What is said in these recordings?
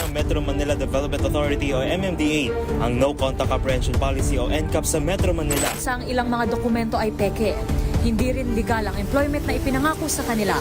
ng Metro Manila Development Authority o MMDA ang No Contact Apprehension Policy o NCAP sa Metro Manila. Sa ang ilang mga dokumento ay peke. Hindi rin legal ang employment na ipinangako sa kanila.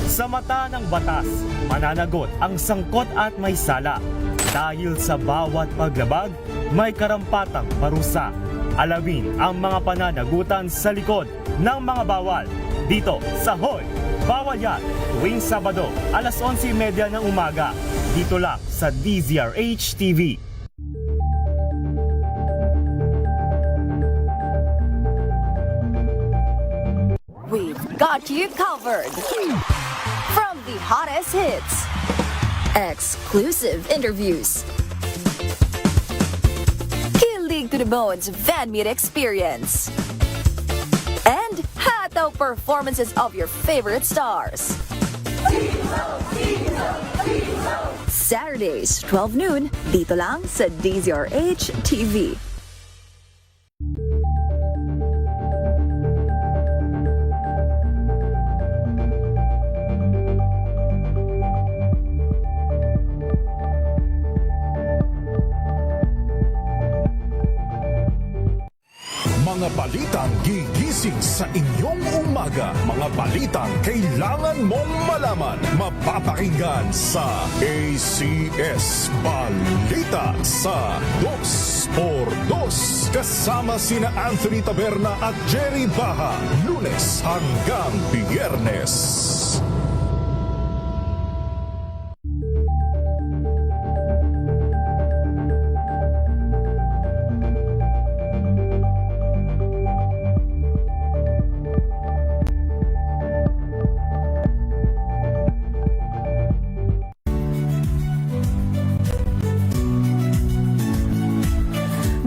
Sa mata ng batas, mananagot ang sangkot at may sala. Dahil sa bawat paglabag, may karampatang parusa. Alamin ang mga pananagutan sa likod ng mga bawal. Dito sa Hoy! Bawal Yan! Tuwing Sabado, alas 11:30 ng umaga. Dito lang sa DZRH TV. We've got you covered. From the hottest hits, exclusive interviews, kilig to the bones fan meet experience, and hataw performances of your favorite stars. Saturdays, 12 noon, dito lang sa DZRH TV. Mga balitang gigising sa inyong umaga. Mga balitang kailangan mong malaman. Mapapakinggan sa ACS Balita sa 2x2. Kasama sina Anthony Taberna at Jerry Baha. Lunes hanggang Biyernes.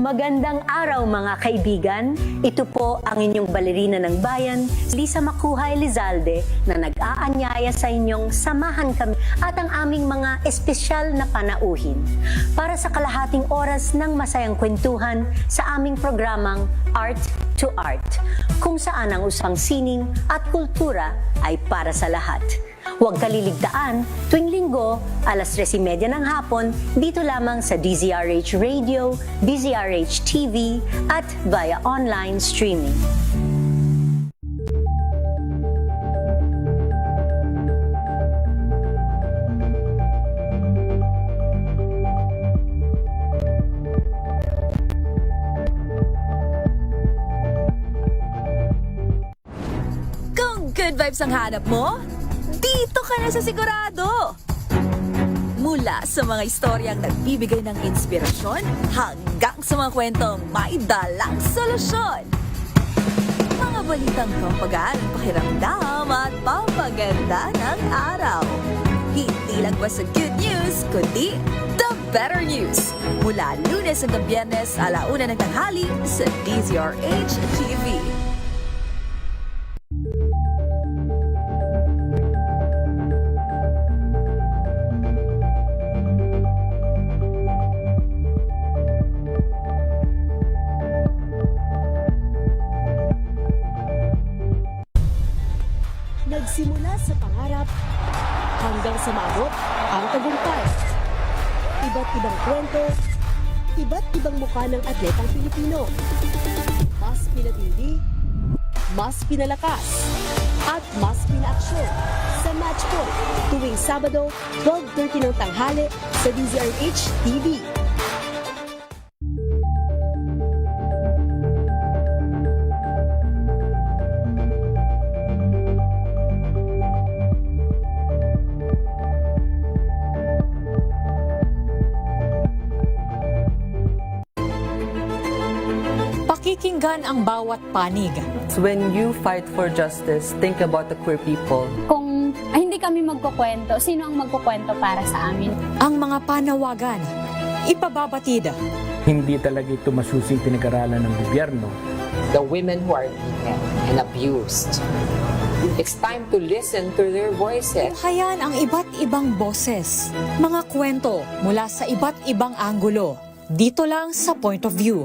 Magandang araw mga kaibigan. Ito po ang inyong balerina ng bayan, Lisa Makuhay Lizalde, na nag-aanyaya sa inyong samahan kami at ang aming mga espesyal na panauhin para sa kalahating oras ng masayang kwentuhan sa aming programang Art to Art, kung saan ang usapang sining at kultura ay para sa lahat. Huwag kaliligtaan, tuwing linggo, alas 3:30 ng hapon, dito lamang sa DZRH Radio, DZRH TV, at via online streaming. Kung good vibes ang hanap mo, dito ka na sa sigurado! Mula sa mga istoryang nagbibigay ng inspirasyon hanggang sa mga kwentong may dalang solusyon. Mga balitang pampagaan ang pakiramdam at pampaganda ng araw. Hindi lang ba sa good news, kundi the better news. Mula Lunes hanggang Biyernes, 1:00 ng tanghali sa DZRH TV. Nagsimula sa pangarap hanggang sa maabot ang tagumpay. Iba't ibang kwento, iba't ibang mukha ng atletang Pilipino. Mas pinatindi, mas pinalakas, at mas pinaaksyon sa Match Point tuwing Sabado, 12:30 ng tanghali sa DZRH TV. Pakikinggan ang bawat panig. When you fight for justice, think about the queer people. Kung hindi kami magkukwento, sino ang magkukwento para sa amin? Ang mga panawagan, ipababatid. Hindi talaga ito masusing pinag-aralan ng gobyerno. The women who are beaten and abused. It's time to listen to their voices. Tunghayan ang iba't ibang boses, mga kwento mula sa iba't ibang anggulo. Dito lang sa Point of View.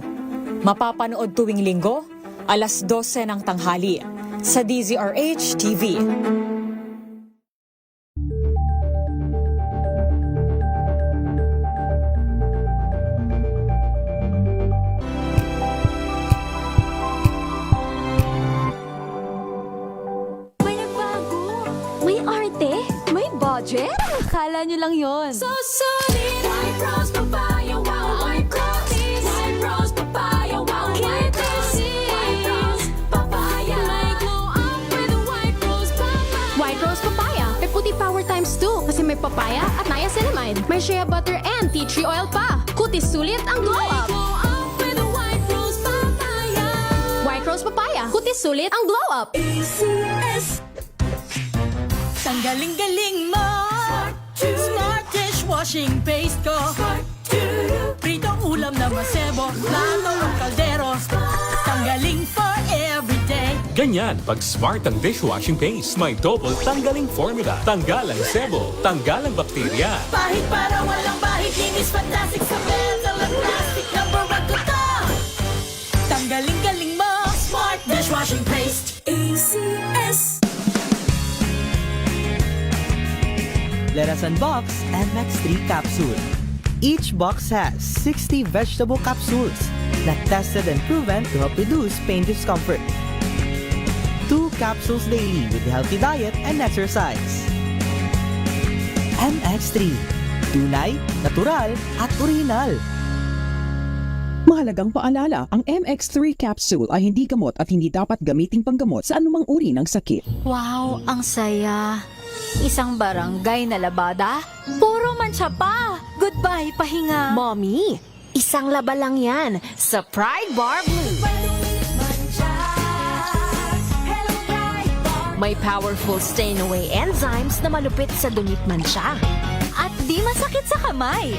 Mapapanood tuwing linggo, alas 12 ng tanghali sa DZRH TV. Akala nyo lang yon. So solid, White Rose Papaya, wow, White Rose, White Rose Papaya, wow, White Rose, White Rose Papaya. May glow up with a White Rose Papaya. White Rose Papaya. May puti power times 2 kasi may papaya at niacinamide. May shea butter and tea tree oil pa. Kutis sulit ang glow up. Glow up with a White Rose Papaya. White Rose Papaya. Kutis sulit ang glow up. ACS. Ang galing-galing mo. Smart dishwashing paste ko. Pritong ulam na masebo. Plato ng kaldero. Tanggaling for everyday. Ganyan pag smart ang dishwashing paste. May double tanggaling formula. Tanggalang sebo, tanggalang bakterya. Pahit para walang bahid. Linis fantastic sa metal at plastic. Number 1 ko to. Tanggaling-galing mo. Smart dishwashing paste. ACS. Let us unbox MX3 capsule. Each box has 60 vegetable capsules that tested and proven to help reduce pain discomfort. 2 capsules daily with a healthy diet and exercise. MX3. Tunay, natural, at original. Mahalagang paalala, ang MX3 capsule ay hindi gamot at hindi dapat gamiting panggamot sa anumang uri ng sakit. Wow, ang saya. Isang barangay na labada, puro mancha pa. Goodbye, pahinga. Mommy, isang laba lang yan sa Pride Bar Blue. May powerful stain-away enzymes na malupit sa dunit mancha. At di masakit sa kamay.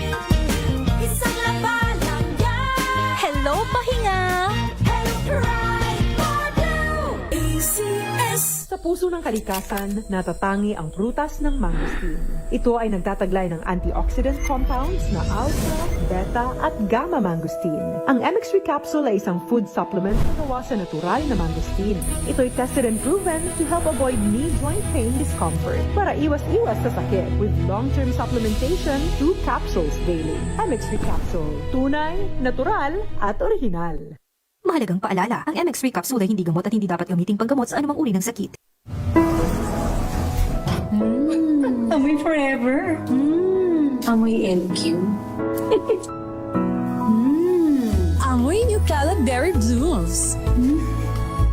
Isang laba lang yan. Hello, pahinga. Hello, Pride Bar Blue. ACS. Sa puso ng kalikasan, natatangi ang prutas ng mangosteen. Ito ay nagtataglay ng antioxidant compounds na alpha, beta, at gamma mangosteen. Ang MX3 capsule ay isang food supplement na gawa sa natural na mangosteen. Ito ay tested and proven to help avoid knee joint pain discomfort para iwas-iwas sa sakit with long-term supplementation 2 capsules daily. MX3 capsule. Tunay, natural, at original. Mahalagang paalala, ang MX3 capsule ay hindi gamot at hindi dapat gamiting panggamot sa anumang uri ng sakit. Amoy forever. Amoy LQ. Amoy New Caleb Berry Blooms.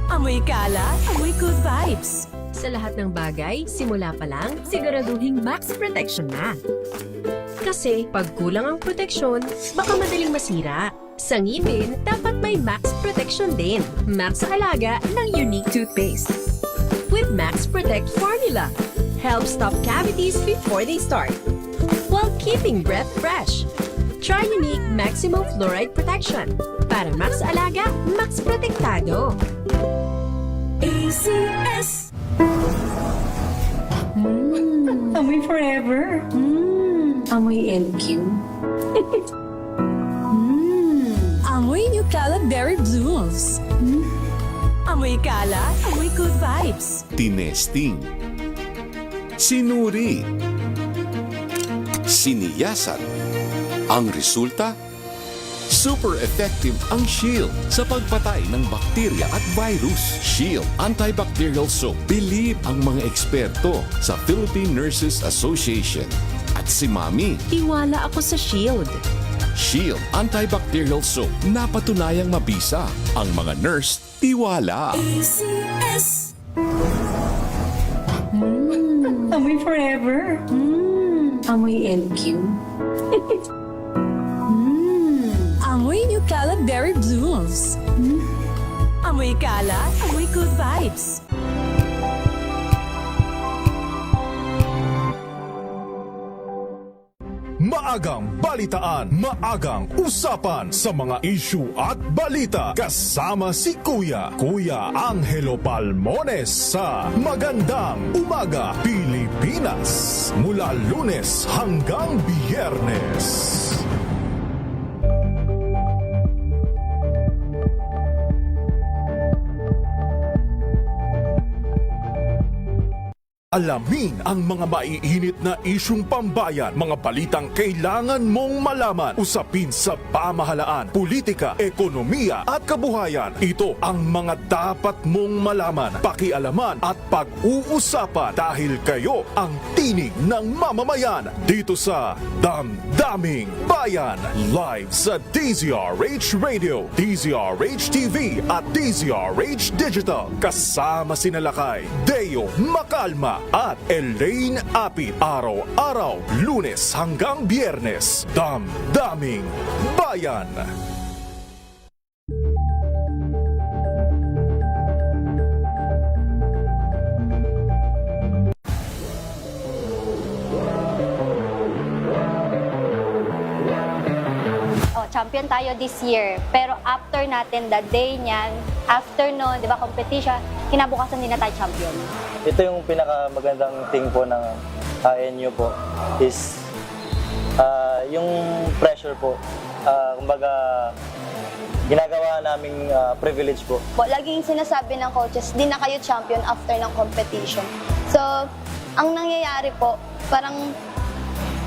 Amoy kala, amoy good vibes. Sa lahat ng bagay, simula pa lang, siguraduhing max protection na. Kasi pag kulang ang proteksyon, baka madaling masira. Sa ngipin, dapat may max protection din. Max sa alaga ng Unique Toothpaste. With Max Protect Formula, helps stop cavities before they start, while keeping breath fresh. Try Unique Maximum Fluoride Protection. Para max sa alaga, max protektado. ACS. Amoy forever. Amoy LQ. Amoy New Caleb Berry Blooms. Amoy kala, amoy good vibes. Tinesting. Sinuri. Siniyasan. Ang resulta? Super effective ang Shield sa pagpatay ng bakterya at virus. Shield Antibacterial Soap. Believe ang mga eksperto sa Philippine Nurses Association. At si Mami. Tiwala ako sa Shield. Shield Antibacterial Soap. Napatunayang mabisa. Ang mga nurse, tiwala. ACS. Amoy forever. Amoy LQ. Amoy New Caleb Berry Blooms. Amoy kala, amoy good vibes. Maagang balitaan, maagang usapan sa mga issue at balita. Kasama si Kuya Angelo Palmones sa Magandang Umaga Pilipinas. Mula Lunes hanggang Biyernes. Alamin ang mga maiinit na isyung pambayan, mga balitang kailangan mong malaman, usapin sa pamahalaan, politika, ekonomiya at kabuhayan. Ito ang mga dapat mong malaman, pakialaman at pag-uusapan dahil kayo ang tinig ng mamamayan dito sa Damdaming Bayan. Live sa DZRH Radio, DZRH TV at DZRH Digital. Kasama sina Lakay, Deo Macalma at Elaine Apit. Araw-araw, Lunes hanggang Biyernes. Damdaming Bayan. Champion tayo this year. Pero after natin, the day niyan, after nun, di ba, competition, kinabukasan din na tayo champion. Ito yung pinakamagandang thing po ng NU po is yung pressure po. Kumbaga, ginagawa naming privilege po. Laging sinasabi ng coaches, di na kayo champion after ng competition. So, ang nangyayari po, parang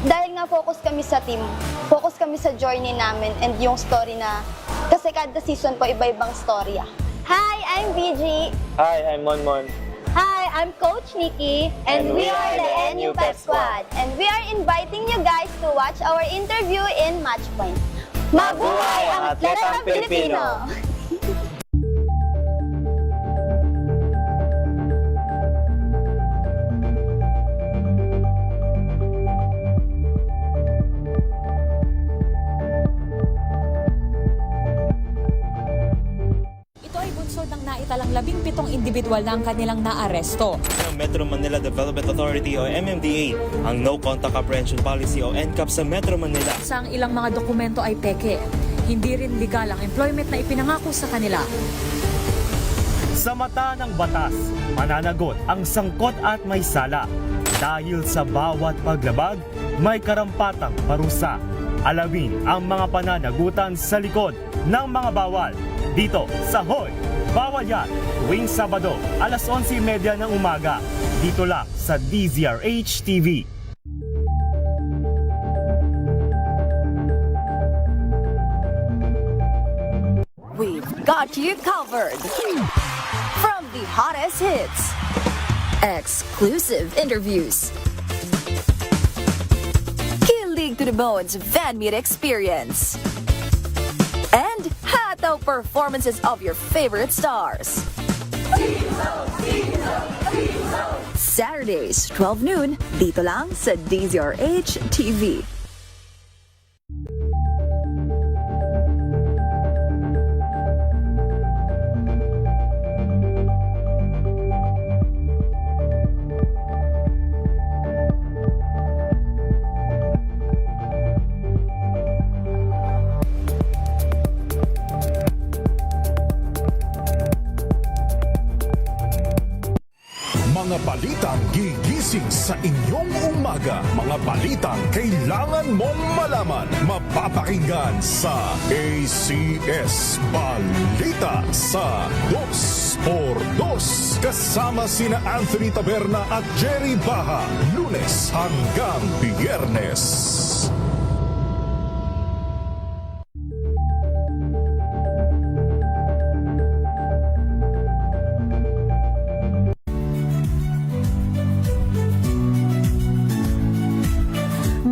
dahil nga focus kami sa team, focus kami sa journey namin and yung story na, kasi kada season po iba-ibang storya. Hi, I'm BG. Hi, I'm Monmon. Hi, I'm Coach Nikki. And we are the NU Pep Squad. And we are inviting you guys to watch our interview in Matchpoint. Mabuhay ang atletang Pilipino! Naitalang 17 individual na ang kanilang naaresto. Ng Metro Manila Development Authority o MMDA ang No Contact Apprehension Policy o NCAP sa Metro Manila. Sa ang ilang mga dokumento ay peke, hindi rin legal ang employment na ipinangako sa kanila. Sa mata ng batas, mananagot ang sangkot at may sala. Dahil sa bawat paglabag, may karampatang parusa. Alamin ang mga pananagutan sa likod ng mga bawal. Dito sa Hoy! Bawal Yan, tuwing Sabado, alas 11:30 ng umaga. Dito lang sa DZRH TV. We've got you covered. From the hottest hits, exclusive interviews, kilig to the bones fan meet experience, and hataw performances of your favorite stars. Saturdays, 12 noon, dito lang sa DZRH TV. Mga balitang gigising sa inyong umaga. Mga balitang kailangan mong malaman. Mapapakinggan sa ACS Balita sa 2x2. Kasama sina Anthony Taberna at Jerry Baha. Lunes hanggang Biyernes.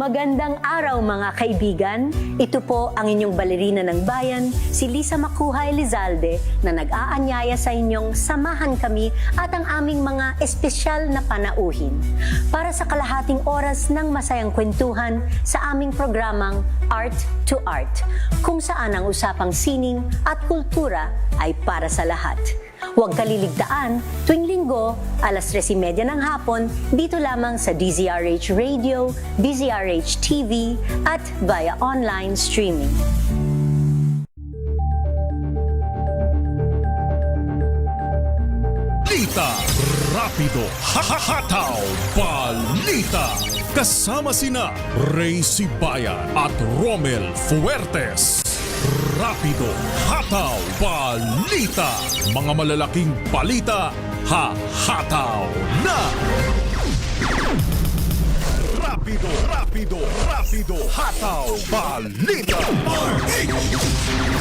Magandang araw mga kaibigan. Ito po ang inyong balerina ng bayan, si Lisa Makuhay Lizalde, na nag-aanyaya sa inyong samahan kami at ang aming mga espesyal na panauhin para sa kalahating oras ng masayang kwentuhan sa aming programang Art to Art, kung saan ang usapang sining at kultura ay para sa lahat. Huwag kaliligtaan, tuwing linggo, alas 3:30 ng hapon, dito lamang sa DZRH Radio, DZRH TV, at via online streaming. Balita, rapido, hataw, balita. Kasama sina Ray Sibayan at Romel Fuertes. Rapido, hataw, balita. Mga malalaking balita, hataw na! Rapido, hataw, balita.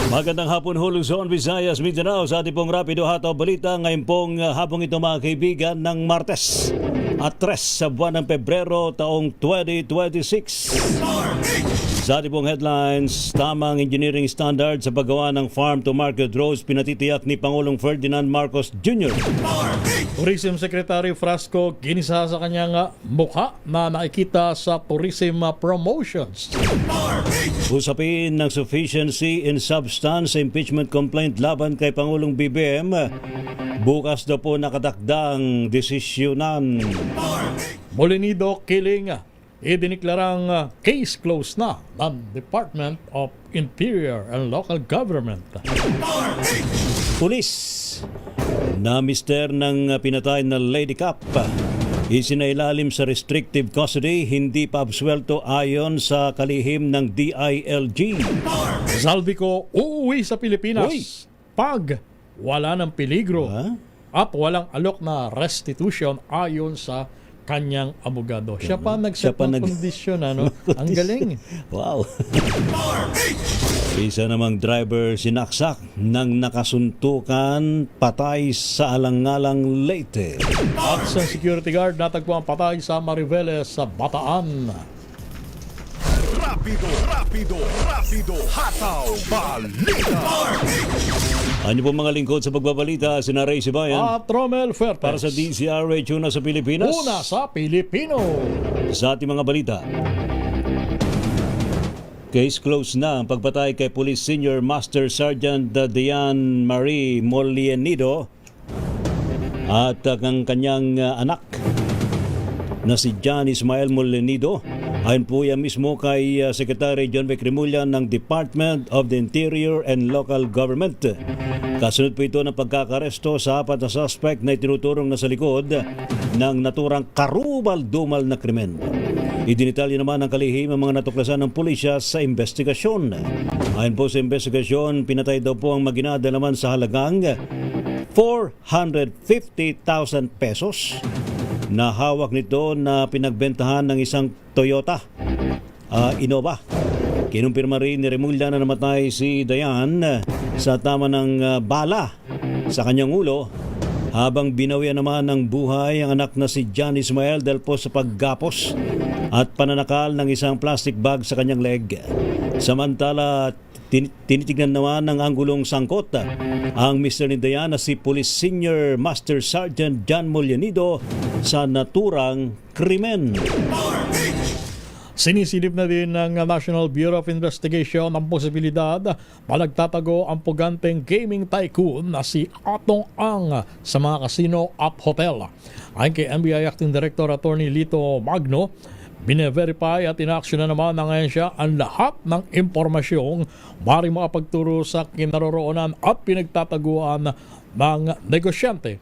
Magandang hapon ho, Luzon, Visayas, Mindanao. Sa ating pong Rapido Hataw Balita ngayong pong hapong ito mga kaibigan ng Martes at 3 sa buwan ng Pebrero taong 2026. Sa ating pong headlines, tamang engineering standard sa paggawa ng farm-to-market roads pinatitiyak ni Pangulong Ferdinand Marcos Jr. Tourism Secretary Frasco ginisa sa kanyang mukha na nakikita sa tourism promotions. Usapin ng sufficiency in substance sa impeachment complaint laban kay Pangulong BBM. Bukas daw po nakatakdang desisyonan. Molinido killing. Idiniklarang case closed na ng Department of Interior and Local Government. Pulis na mister ng pinatay na Lady Cap isinailalim sa restrictive custody, hindi pa absuelto ayon sa kalihim ng DILG. Zalvico uuwi sa Pilipinas pag wala ng peligro at walang alok na restitution ayon sa kanyang abogado. Siya pa nag-set ng kondisyon. Ang galing. Wow. Isa namang driver sinaksak ng nakasuntukan, patay sa Alangalang, Leyte. At sa security guard natagpuan patay sa Mariveles sa Bataan. Rapido, hataw, balita. Ano po mga lingkod sa pagbabalita, sina Ray Sibayan at Romel Fuertes para sa DZRH Una sa Pilipinas. Una sa Pilipino. Sa ating mga balita, case closed na ang pagpatay kay Police Senior Master Sergeant Diane Marie Molienido at ang kanyang anak na si John Ismael Molienido. Ayon po yan mismo kay Secretary John Vic Remulla ng Department of the Interior and Local Government. Kasunod po ito ng pagkakaresto sa 4 na suspect na itinuturong na sa likod ng naturang karubal-dumal na krimen. Idinitalya naman ng kalihim ang mga natuklasan ng pulisya sa investigasyon. Ayon po sa investigasyon, pinatay daw po ang maginada naman sa halagang 450,000 pesos na hawak nito na pinagbentahan ng isang Toyota Innova. Kinumpirma rin ni Remulla na namatay si Diane sa tama ng bala sa kanyang ulo, habang binawian naman ng buhay ang anak na si John Ismael dahil po sa paggapos at pananakal ng isang plastic bag sa kanyang leg. Samantala, tinitignan naman ng anggulong sangkot ang Mr. ni Diana, si Police Senior Master Sergeant John Molienido sa naturang krimen. Sinisilip na din ng National Bureau of Investigation ang posibilidad na nagtatago ang puganteng gaming tycoon na si Atong Ang sa mga kasino at hotel. Ayon kay NBI Acting Director Attorney Lito Magno, bine-verify at ina-action na naman ng ahensya ang lahat ng impormasyong maaaring makapagturo sa kinaroroonan at pinagtataguan ng negosyante.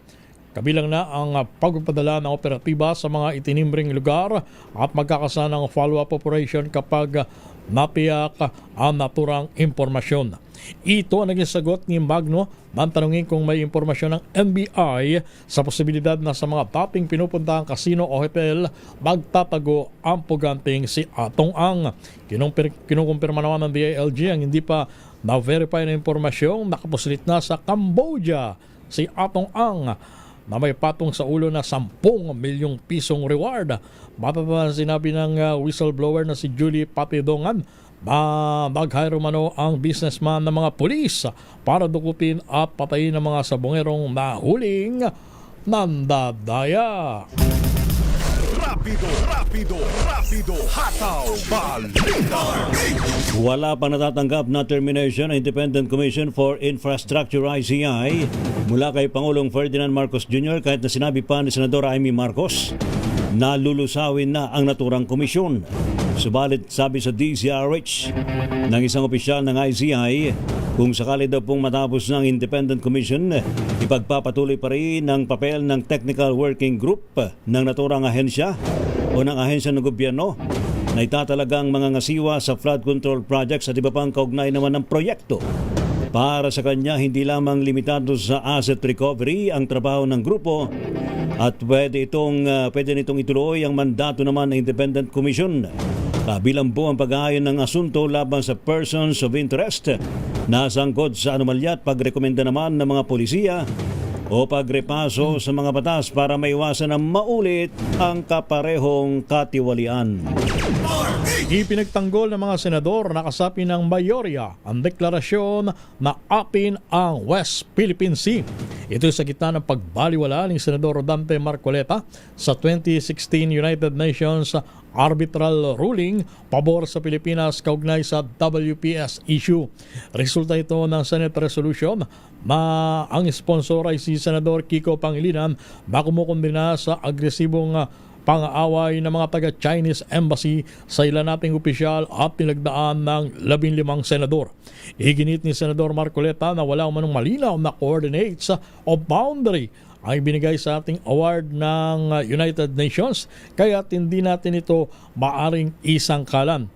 Kabilang na ang pagpapadala ng operatiba sa mga itinimbreng lugar at magkakasama ng follow-up operation kapag napiyak ang naturang impormasyon. Ito ang naging sagot ni Magno nang tanungin kung may impormasyon ng NBI sa posibilidad na sa mga dating pinupuntahang kasino o hotel magtatago ang puganting si Atong Ang. Kinukumpirma naman ng DILG ang hindi pa na-verify na impormasyong nakapusilit na sa Cambodia si Atong Ang na may patong sa ulo na 10 milyong pisong reward. Matatawa sinabi ng whistleblower na si Julie Patidongan na nag-hire umano ang businessman ng mga pulis para dukutin at patayin ng mga sabongerong nahuling nandadaya. Rapido, hataw, balita. Wala pa natatanggap na termination ng Independent Commission for Infrastructure ICI mula kay Pangulong Ferdinand Marcos Jr. kahit na sinabi pa ni Senadora Amy Marcos na lulusawin na ang naturang komisyon. Subalit sabi sa DZRH ng isang opisyal ng ICI, kung sakali daw pong matapos ng Independent Commission, ipagpapatuloy pa rin ang papel ng Technical Working Group ng naturang ahensya o ng ahensya ng gobyerno na itatalagang mga ngasiwa sa flood control projects at iba pang kaugnay naman ng proyekto. Para sa kanya, hindi lamang limitado sa asset recovery ang trabaho ng grupo, at pwede nitong ituloy ang mandato naman ng Independent Commission. Kabilang po ang pag-aayon ng asunto laban sa persons of interest na sangkot sa anomalya at pagrekomenda naman ng mga polisiya o pagrepaso sa mga batas para maiwasan na maulit ang kaparehong katiwalian. Ipinagtanggol ng mga senador na kasapi ng mayorya ang deklarasyon na apin ang West Philippine Sea. Ito sa gitna ng pagbaliwala ni Senador Rodante Marcoleta sa 2016 United Nations arbitral ruling pabor sa Pilipinas kaugnay sa WPS issue. Resulta ito ng Senate resolution na ang sponsor ay si Senador Kiko Pangilinan na kumukundina sa agresibong pang-aaway ng mga taga-Chinese Embassy sa ilan nating opisyal at nilagdaan ng 15 senador. Iginit ni Senador Marcoleta na wala umanong malinaw na coordinates o boundary ay binigay sa ating award ng United Nations, kaya hindi natin ito maaring isangkalan.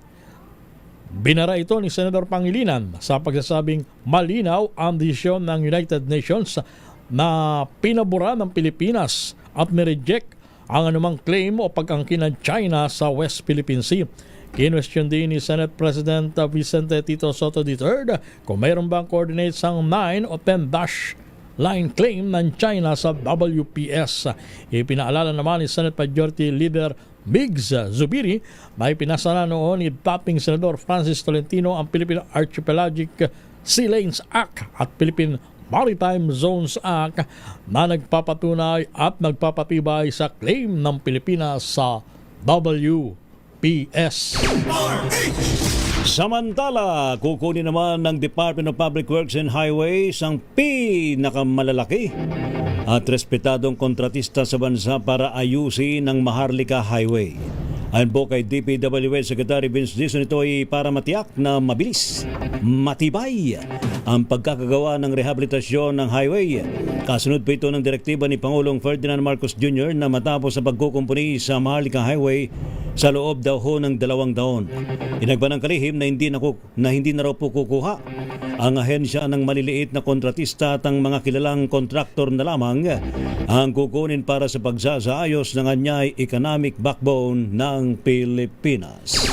Binara ito ni Senador Pangilinan sa pagsasabing malinaw ang desisyon ng United Nations na pinabura ng Pilipinas at nireject ang anumang claim o pag-angkin ng China sa West Philippine Sea. Kinwestiyon din ni Senate President Vicente Tito Soto III kung mayroon bang coordinates ang 9 o 10 dash line claim ng China sa WPS. Ipinaalala naman ni Senate Majority Leader Migs Zubiri na ipinasara noon ni dating Senador Francis Tolentino ang Philippine Archipelagic Sea Lanes Act at Philippine Maritime Zones Act na nagpapatunay at nagpapatibay sa claim ng Pilipinas sa WPS. Samantala, kukunin naman ng Department of Public Works and Highways ang pinakamalalaki at respetadong kontratista sa bansa para ayusin ang Maharlika Highway. Ayon po kay DPWH Secretary Vince Dizon, ito ay para matiyak na mabilis, matibay ang pagkakagawa ng rehabilitasyon ng highway. Kasunod po ito ng direktiba ni Pangulong Ferdinand Marcos Jr. na matapos ang pagkukumpuni sa Maharlika Highway sa loob daw ho ng 2 taon. Inagba ng kalihim na hindi na raw po kukuha ang ahensya ng maliliit na kontratista at ang mga kilalang kontraktor na lamang ang kukunin para sa pagsasaayos ng anyay economic backbone ng Pilipinas.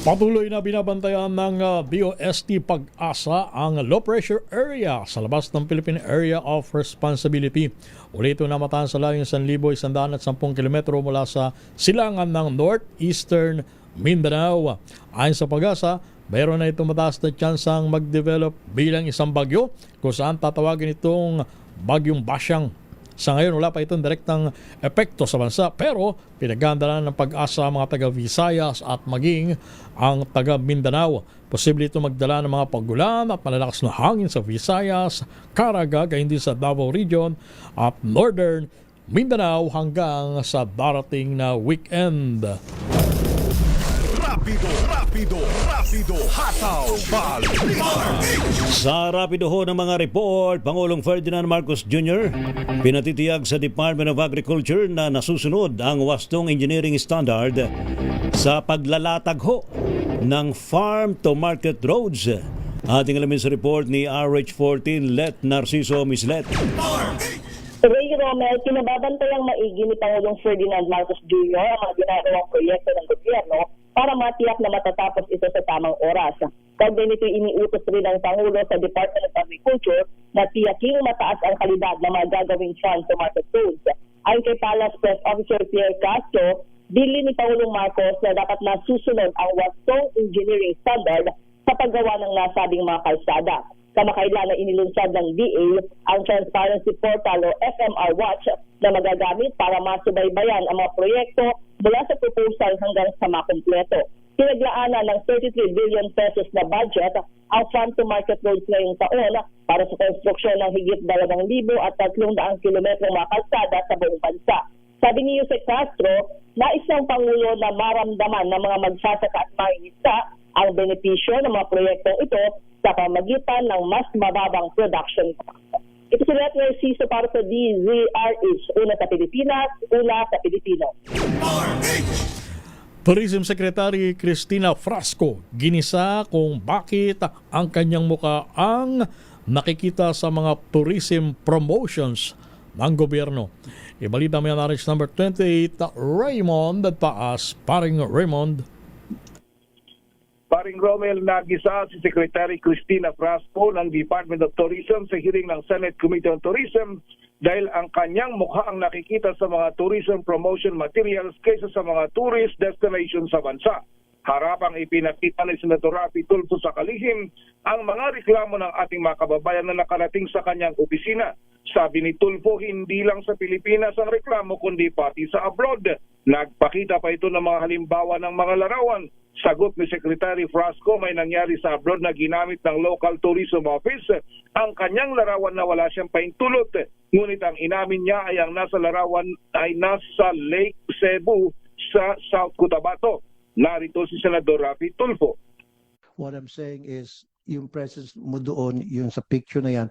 Patuloy na binabantayan ng DOST Pag-asa ang low pressure area sa labas ng Philippine Area of Responsibility. Ulit ito namataan sa layong 1,110 kilometro mula sa silangan ng northeastern Mindanao. Ayon sa Pag-asa, mayroon na itong mataas na tsansang mag-develop bilang isang bagyo kung saan tatawagin itong Bagyong Basyang. Sa ngayon, wala pa itong direktang epekto sa bansa, pero pinaggandalan ng Pag-asa ang mga taga-Visayas at maging ang taga-Mindanao. Posible ito magdala ng mga pagulan at malalakas na hangin sa Visayas, Caraga, gayon din sa Davao Region at Northern Mindanao hanggang sa darating na weekend. Rapido, hataw, balik. Sa rapido ho ng mga report, Pangulong Ferdinand Marcos Jr. pinatitiyag sa Department of Agriculture na nasusunod ang wastong engineering standard sa paglalatag ho ng farm-to-market roads. Ating alamin sa report ni RH14 Let Narciso Mislet. Ray Romel, kinababantayang maigi ni Pangulong Ferdinand Marcos Jr. ang mga ginagawang proyekto ng gobyerno para matiyak na matatapos ito sa tamang oras. Kaugnay nito iniutos rin ng Pangulo sa Department of Agriculture na tiyaking mataas ang kalidad ng mga gagawing farm-to-market roads. Ayon kay Palace Press Officer Pierre Castro, bilin ni Pangulong Marcos na dapat nasusunod ang wastong engineering standard sa paggawa ng nasabing mga kalsada. Kamakailan na inilunsad ng DA ang Transparency Portal o FMR Watch na magagamit para masubaybayan ang mga proyekto mula sa proposal hanggang sa makumpleto. Pinaglaanan ng 33 billion pesos na budget ang farm-to-market roads ngayong taon para sa konstruksyon ng higit 2,300 kilometrong mga kalsada sa buong bansa. Sabi ni Jose Castro, nais ng Pangulo na maramdaman ng mga magsasaka at mangingisda ang benepisyo ng mga proyektong ito sa pamagitan ng mas mababang production. Ito si Let Narciso para sa DZRH. Una sa Pilipinas, una sa Pilipino. Tourism Secretary Cristina Frasco ginisa kung bakit ang kanyang muka ang nakikita sa mga tourism promotions ng gobyerno. Ibalita mo yan RH number 28, Raymond Taas. Paring Raymond. Paring Romel, nagisa si Secretary Cristina Frasco ng Department of Tourism sa hearing ng Senate Committee on Tourism dahil ang kanyang mukha ang nakikita sa mga tourism promotion materials kaysa sa mga tourist destination sa bansa. Harapang ipinakita ni Senator Raffy Tulfo sa kalihim ang mga reklamo ng ating mga kababayan na nakarating sa kanyang opisina. Sabi ni Tulfo, hindi lang sa Pilipinas ang reklamo kundi pati sa abroad. Nagpakita pa ito ng mga halimbawa ng mga larawan. Sagot ni Secretary Frasco, may nangyari sa abroad na ginamit ng local tourism office ang kanyang larawan na wala siyang paintulot. Ngunit ang inamin niya ay ang nasa larawan ay nasa Lake Cebu sa South Cotabato. Narito si Senador Raffy Tulfo. What I'm saying is, yung presence mo doon, yung sa picture na yan,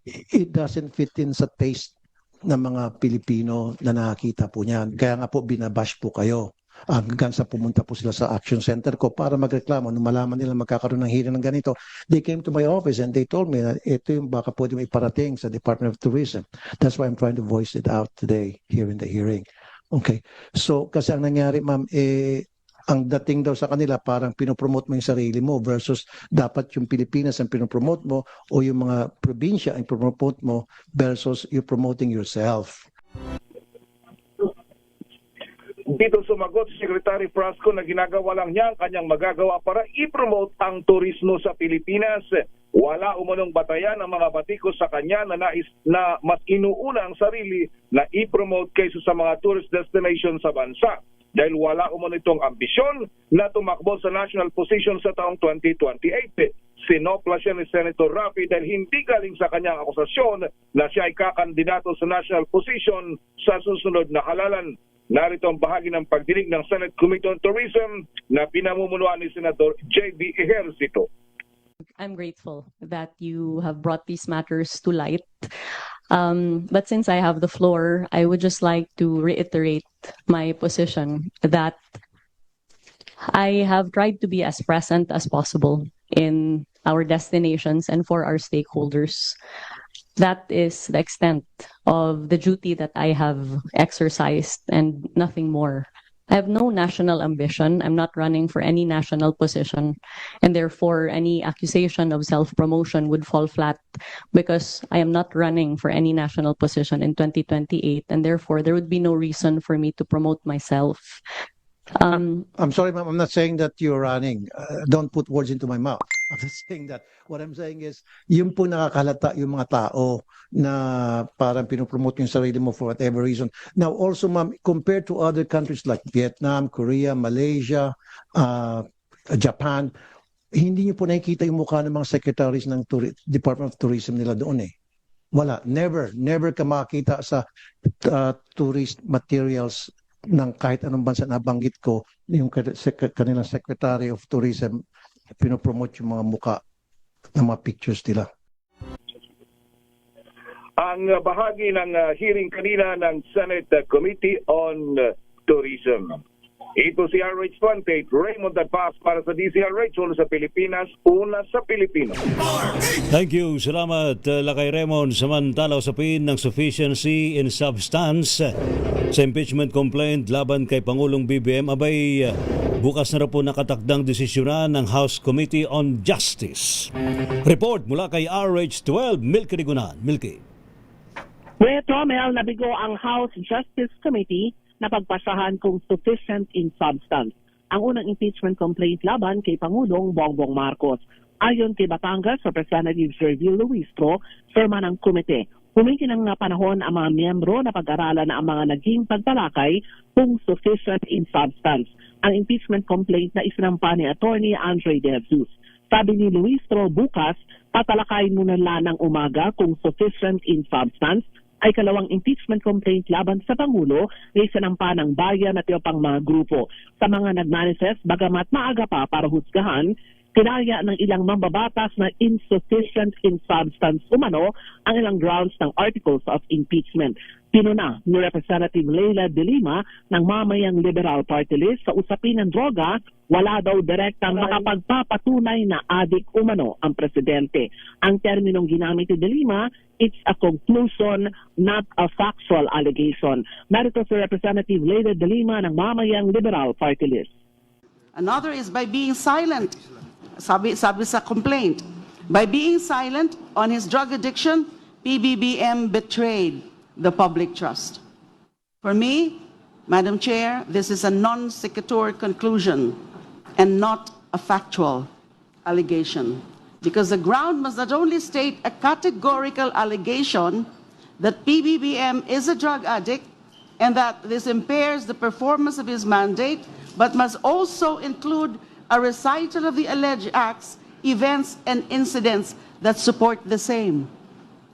it doesn't fit in sa taste ng mga Pilipino na nakakita po niyan. Kaya nga po binabash po kayo. Hanggang sa pumunta po sila sa action center ko para magreklamo. Nung malaman nila magkakaroon ng hearing ng ganito, they came to my office and they told me na ito yung baka pwede may iparating sa Department of Tourism. That's why I'm trying to voice it out today here in the hearing. Okay. So, kasi ang nangyari, ma'am, ang dating daw sa kanila parang pinopromote mo yung sarili mo versus dapat yung Pilipinas ang pinopromote mo o yung mga probinsya ang pinopromote mo versus you promoting yourself. Dito sumagot si Secretary Frasco na ginagawa lang niya ang kanyang magagawa para i-promote ang turismo sa Pilipinas. Wala umunong batayan ang mga batikos sa kanya na mas inuuna ang sarili na i-promote kaysa sa mga tourist destination sa bansa. Dahil wala umano itong ambisyon na tumakbo sa national position sa taong 2028. Sinopla siya ni Senator Raffy dahil hindi galing sa kanyang akusasyon na siya ay kakandidato sa national position sa susunod na halalan. Narito ang bahagi ng pagdinig ng Senate Committee on Tourism na pinamumunuan ni Senator J.B. Ejercito. I'm grateful that you have brought these matters to light. But since I have the floor, I would just like to reiterate my position that I have tried to be as present as possible in our destinations and for our stakeholders. That is the extent of the duty that I have exercised and nothing more. I have no national ambition. I'm not running for any national position. And therefore, any accusation of self-promotion would fall flat because I am not running for any national position in 2028. And therefore, there would be no reason for me to promote myself. I'm sorry, ma'am. I'm not saying that you're running. Don't put words into my mouth. I'm just saying that what I'm saying is, yung po nakakalata yung mga tao na parang pinopromote yung sarili mo for whatever reason. Now, also, ma'am, compared to other countries like Vietnam, Korea, Malaysia, Japan, hindi niyo po nakikita yung mukha ng mga secretaries ng Department of Tourism nila doon eh. Wala. Never ka makita sa tourist materials ng kahit anong bansa na banggit ko, yung kanilang Secretary of Tourism, pinopromote yung mga muka ng mga pictures nila. Ang bahagi ng hearing kanina ng Senate Committee on Tourism. Ito si RH28, Raymond Taas para sa DZRH, una sa Pilipinas, una sa Pilipino. Thank you. Salamat, Lakay Raymond. Samantala, usapin ng sufficiency in substance sa impeachment complaint laban kay Pangulong BBM, abay bukas na rin po nakatakdang desisyonan ng House Committee on Justice. Report mula kay RH12, Milky Rigunan. Milky. With Romel, nabigo ang House Justice Committee na pagpasahan kung sufficient in substance ang unang impeachment complaint laban kay Pangulong Bongbong Marcos. Ayon kay Batangas Representative Servil Luistro, chairman ng komite, humingi ng panahon ang mga miyembro na pag-aralan ang mga naging pagtalakay kung sufficient in substance ang impeachment complaint na isinampa ni Attorney Andre De Jesus. Sabi ni Luistro, bukas tatalakayin muna lang ng umaga kung sufficient in substance ay kalawang impeachment complaint laban sa Pangulo na isinampa ng bayan at iba pang mga grupo. Sa mga nagmanifest, bagamat maaga pa para husgahan, kinaya ng ilang mambabatas na insufficient in substance umano ang ilang grounds ng articles of impeachment. Pinuna ni Representative Leila De Lima ng mamayang Liberal Party List sa usapin ng droga, wala daw direktang makapagpapatunay na adik umano ang presidente. Ang terminong ginamit ni De Lima, it's a conclusion, not a factual allegation. Narito si Representative Leila De Lima ng mamayang Liberal Party List. Another is by being silent, sabi sa complaint. By being silent on his drug addiction, PBBM betrayed the public trust. For me, Madam Chair, this is a non sequitur conclusion and not a factual allegation, because the ground must not only state a categorical allegation that PBBM is a drug addict and that this impairs the performance of his mandate, but must also include a recital of the alleged acts, events, and incidents that support the same.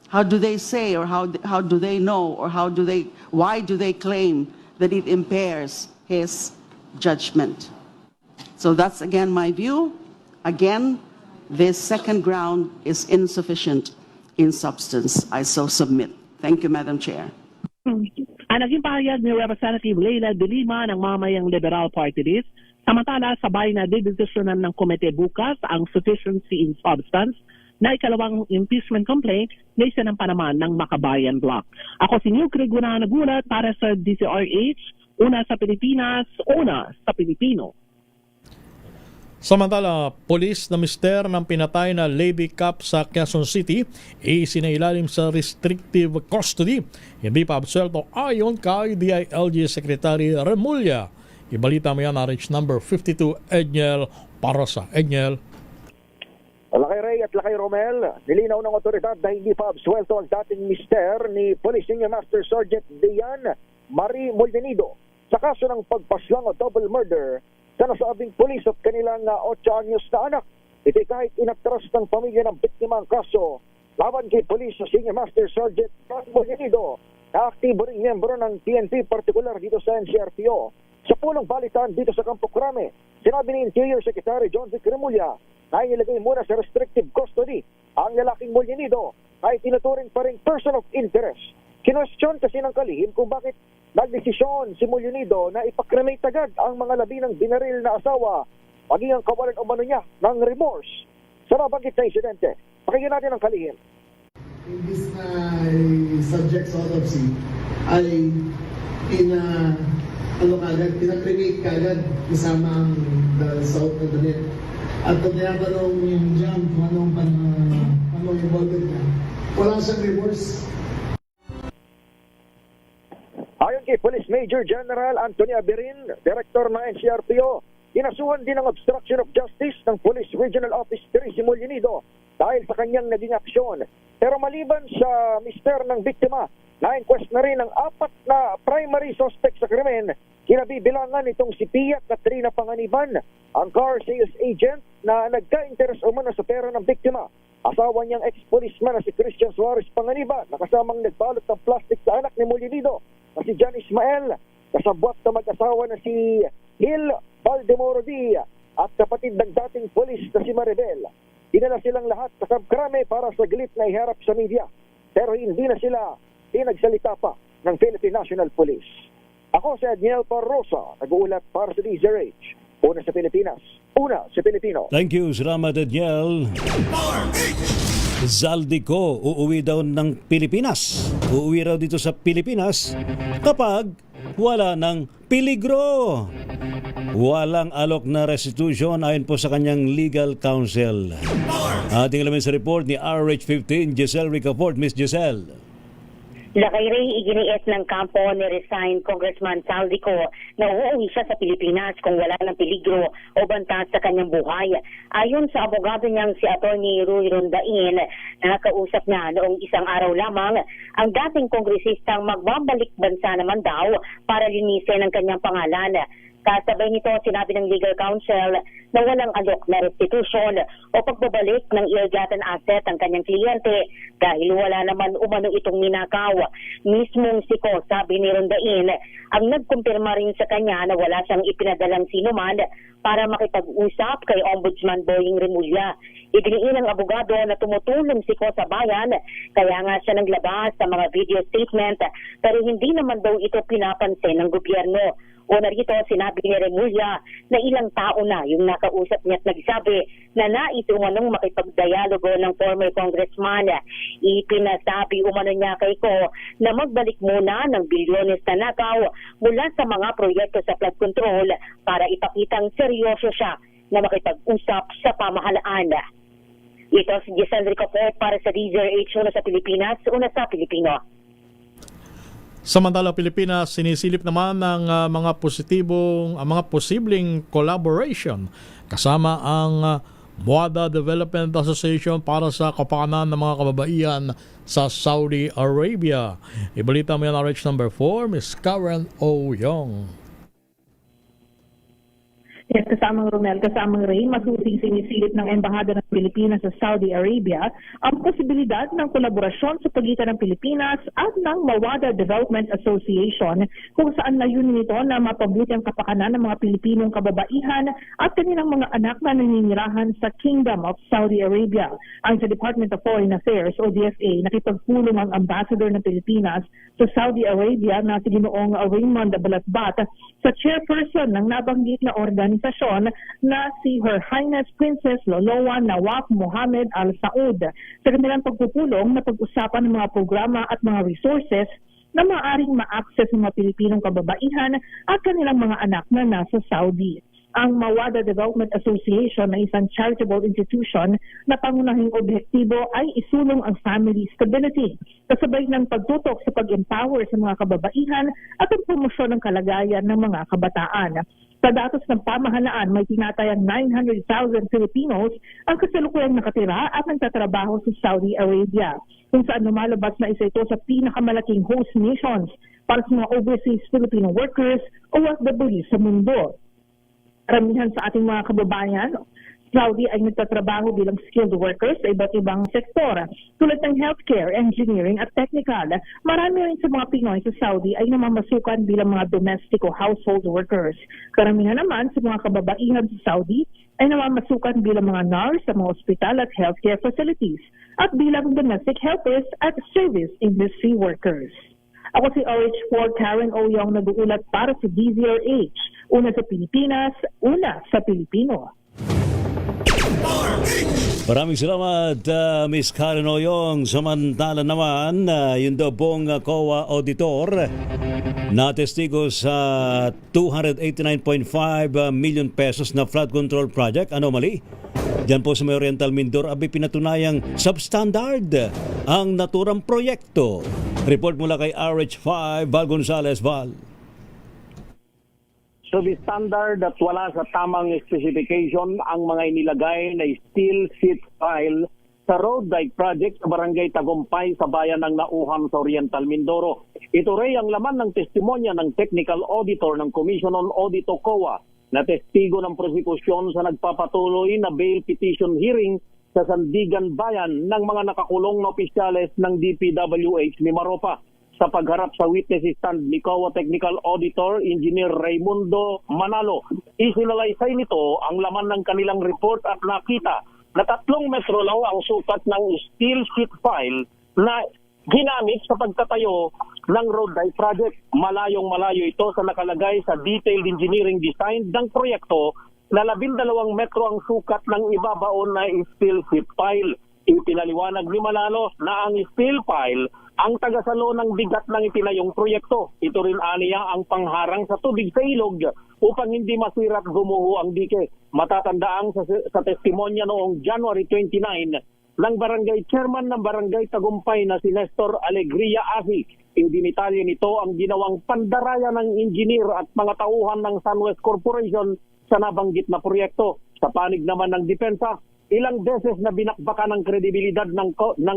How do they say, or how do they know, or why do they claim that it impairs his judgment? So that's again my view. Again, this second ground is insufficient in substance. I so submit. Thank you, Madam Chair. Ang naging pahayag ni Representative Leila De Lima ng mamayang Liberal Party List, samantala sabay na didesisyonan ng komite bukas ang sufficiency in substance na ikalawang impeachment complaint na isa ng panaman ng Makabayan Block. Ako si New Craig nagulat para sa DCRH, una sa Pilipinas, una sa Pilipino. Samantala, polis na mister ng pinatay na Lady Cop sa Quezon City isinailalim sa restrictive custody. Hindi pa absuelto ayon kay DILG Secretary Remulla. Ibalita mo yan, RH number 52, Edniel Parosa. Edniel. Lakay Ray at Lakay Romel, nilinaw ng otoridad na hindi pa absuelto ang dating mister ni Police Senior Master Sergeant Dian Marie Moldenido sa kaso ng pagpaslang o double murder sa nasabing pulis at kanilang 8 anyos na anak. Ito kahit inatras ng pamilya ng biktima ang kaso laban kay Police Senior Master Sergeant Dian Moldenido na aktibo ring miyembro ng PNP, partikular dito sa NCRPO. Sa pulong balitaan dito sa Campo Crame, sinabi ni Interior Secretary John Vic Remulla na inilagay muna sa restrictive custody ang lalaking Moldenido ay tinuturing pa rin person of interest. Kinwestiyon kasi ng kalihim kung bakit nagdesisyon si Moldenido na ipakremate agad ang mga labi ng binaril na asawa, maging ang kawalan umano niya ng remorse sa nabanggit na insidente. Pakinggan natin ang kalihim. Imbis na subject sa autopsy ay pinakremate kagad kasama ang suot na damit. At kung tinatanong yung jam kung anong involved niya, wala siyang remorse. Ayon kay Police Major General Anthony Aberin, Director ng NCRPO, inasuhan din ang obstruction of justice ng Police Regional Office 3 si Moldenido dahil sa kanyang naging aksyon. Pero maliban sa mister ng biktima, na-inquest na rin ang 4 na primary suspect sa krimen. Kinabibilangan itong si Pia Katrina Panganiban, ang car sales agent na nagka-interes umano sa pera ng biktima. Asawa niyang ex-policeman na si Christian Suarez Panganiban, na kasamang nagbalot ng plastic sa anak ni Moldenido na si John Ismael, kasabwat na mag-asawa na si Hill Valdemoro D at kapatid ng dating polis na si Maribel. Dinala silang lahat sa Campo para saglit na iharap sa media, pero hindi na sila pinagsalita pa ng Philippine National Police. Ako si Edniel Parrosa, nag-uulat para sa DZRH. Una sa Pilipinas, una sa Pilipino. Thank you, salamat Edniel. Zaldico, uuwi daw ng Pilipinas. Uuwi raw dito sa Pilipinas kapag wala ng peligro. Walang alok na restitution ayon po sa kanyang legal counsel. Ating alamin sa report ni RH15, Giselle Ricafort. Miss Giselle. Lakay Ray, iginiit ng kampo ni resigned Congressman Zaldico na uuwi siya sa Pilipinas kung wala ng peligro o banta sa kanyang buhay. Ayon sa abogado niyang si Atty. Ruy Rondain, nakakausap na noong isang araw lamang ang dating kongresistang magbabalik bansa naman daw para linisin ang kanyang pangalan. Kasabay nito, sinabi ng legal counsel na walang alok na restitution o pagbabalik ng ill-gotten asset ang kanyang kliyente dahil wala naman umano itong ninakaw. Mismong si Ko, sabi ni Rondain, ang nagkumpirma rin sa kanya na wala siyang ipinadalang sinuman para makipag-usap kay Ombudsman Boying Remulla. Idiniin ng abogado na tumutulong si Ko sa bayan, kaya nga siya naglabas sa mga video statement pero hindi naman daw ito pinapansin ng gobyerno. Una rito, sinabi ni Remulla na ilang tao na yung nakausap niya at nagsabi na nais umanong makipagdialogo ng former congressman. Ipinasabi umano niya kay Ko na magbalik muna ng bilyones na nakaw mula sa mga proyekto sa flood control para ipakitang seryoso siya na makipag-usap sa pamahalaan. Ito si Giselle Ricoport para sa DZRH, una sa Pilipinas, una sa Pilipino. Samantala, Pilipinas, sinisilip naman ng mga posibleng collaboration kasama ang MWADA Development Association para sa kapakanan ng mga kababaihan sa Saudi Arabia. Ibalita mo yan, RH number 4, Ms. Karen O. Young. Yes, kasamang Romel, kasamang Ray, masusing sinisilip ng Embahada ng Pilipinas sa Saudi Arabia ang posibilidad ng kolaborasyon sa pagitan ng Pilipinas at ng MWADA Development Association kung saan layunin nito na mapabuti ang kapakanan ng mga Pilipinong kababaihan at kanilang mga anak na naninirahan sa Kingdom of Saudi Arabia. Ang sa Department of Foreign Affairs o DFA, nakipagpulong ang Ambassador ng Pilipinas sa Saudi Arabia na si Ginoong Raymond Balatbat sa chairperson ng nabanggit na organisasyon na si Her Highness Princess Loloa Nawaf Mohammed Al Saud sa kanilang pagpupulong na pag-usapan ng mga programa at mga resources na maaaring ma-access ng mga Pilipinong kababaihan at kanilang mga anak na nasa Saudi. Ang MWADA Development Association na isang charitable institution na pangunahing objektibo ay isulong ang family stability, kasabay ng pagtutok sa pag-empower sa mga kababaihan at ang promosyon ng kalagayan ng mga kabataan. Sa datos ng pamahalaan, may tinatayang 900,000 Filipinos ang kasalukuyang nakatira at nagtatrabaho sa Saudi Arabia, kung saan lumalabas na isa ito sa pinakamalaking host nations para sa mga overseas Filipino workers o OFW sa mundo. Karamihan sa ating mga kababayan, Saudi ay nagtatrabaho bilang skilled workers sa iba't ibang sektor tulad ng healthcare, engineering at technical. Marami rin sa mga Pinoy sa Saudi ay namamasukan bilang mga domestic o household workers. Karamihan naman sa mga kababaihan sa Saudi ay namamasukan bilang mga nurse sa mga ospital at healthcare facilities at bilang domestic helpers at service industry workers. Ako si RH4 Karen O. Young, nag-uulat para sa DZRH. Una sa Pilipinas, una sa Pilipino. Maraming salamat, Ms. Karen O. Young. Samantala naman, yung daw pong COA auditor na testigo sa 289.5 million pesos na flood control project anomaly. Diyan po sa may Oriental Mindoro, abi pinatunayang substandard ang naturang proyekto. Report mula kay RH5, Val Gonzalez. Val. So the standard at wala sa tamang specification ang mga inilagay na steel sheet pile sa road dike project sa Barangay Tagumpay sa bayan ng Nauham sa Oriental Mindoro. Ito rin ang laman ng testimonya ng technical auditor ng Commission on Audit o COA na testigo ng prosekusyon sa nagpapatuloy na bail petition hearing sa Sandigan Bayan ng mga nakakulong na opisyales ng DPWH Mimaropa. Sa pagharap sa witness stand ni COA Technical Auditor Engineer Raimundo Manalo, isinalaysay nito ang laman ng kanilang report at nakita na 3 metro lang ang sukat ng steel sheet pile na ginamit sa pagtatayo ng road dike project. Malayong-malayo ito sa nakalagay sa detailed engineering design ng proyekto na 12 metro ang sukat ng ibabaon na steel sheet pile. Ipinaliwanag ni Manalo na ang steel pile ang tagasalo ng bigat ng itinayong proyekto. Ito rin aniya ang pangharang sa tubig sa ilog upang hindi masira at gumuho ang dike. Matatandaan sa testimonya noong January 29 ng barangay chairman ng barangay Tagumpay na si Nestor Alegria Asi. Idinitalye nito ang ginawang pandaraya ng engineer at mga tauhan ng SunWest Corporation sa nabanggit na proyekto. Sa panig naman ng depensa, ilang beses na binakbakan ng kredibilidad ng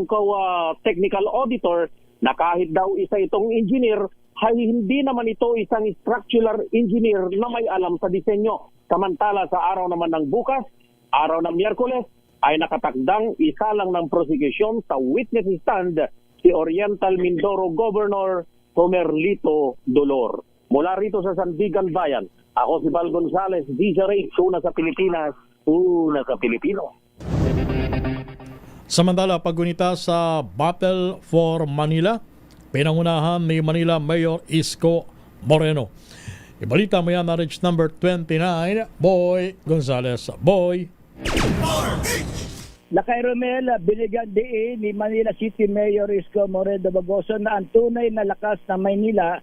COA Technical Auditor na kahit daw isa itong engineer, hindi naman ito isang structural engineer na may alam sa disenyo. Samantala sa araw naman ng bukas, araw ng Miyerkules, ay nakatakdang isa lang ng prosecution sa witness stand si Oriental Mindoro Governor Comerlito Dolor. Mula rito sa Sandigan Bayan, ako si Val Gonzales, DJ, una sa Pilipinas, una sa Pilipino. Samantala, paggunita sa Battle for Manila, pinangunahan ni Manila Mayor Isko Moreno. Ibalita mo yan na Rich number 29, Boy Gonzales. Boy. Lakay Romel, binigyan diin ni Manila City Mayor Isko Moreno Bagoso na ang tunay na lakas ng Maynila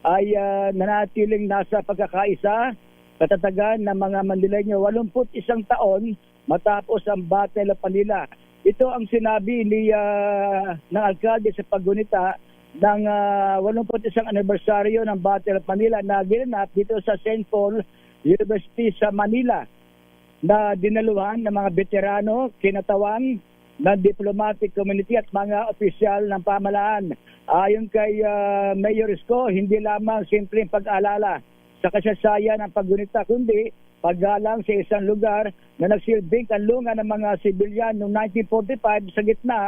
ay nanatiling nasa pagkakaisa, katatagan ng mga Manileño 81 taon matapos ang Battle of Manila. Ito ang sinabi ni ng alkalde sa paggunita ng 81 anibersaryo ng Battle of Manila na ginanap dito sa St. Paul University sa Manila, na dinaluhan ng mga veterano, kinatawan ng diplomatic community at mga opisyal ng pamahalaan. Ayon kay Mayor Isko, hindi lamang simpleng pag-alala sa kasaysayan ng paggunita, kundi paggalang sa isang lugar na nagsilbing kanlungan ng mga sibilyan noong 1945 sa gitna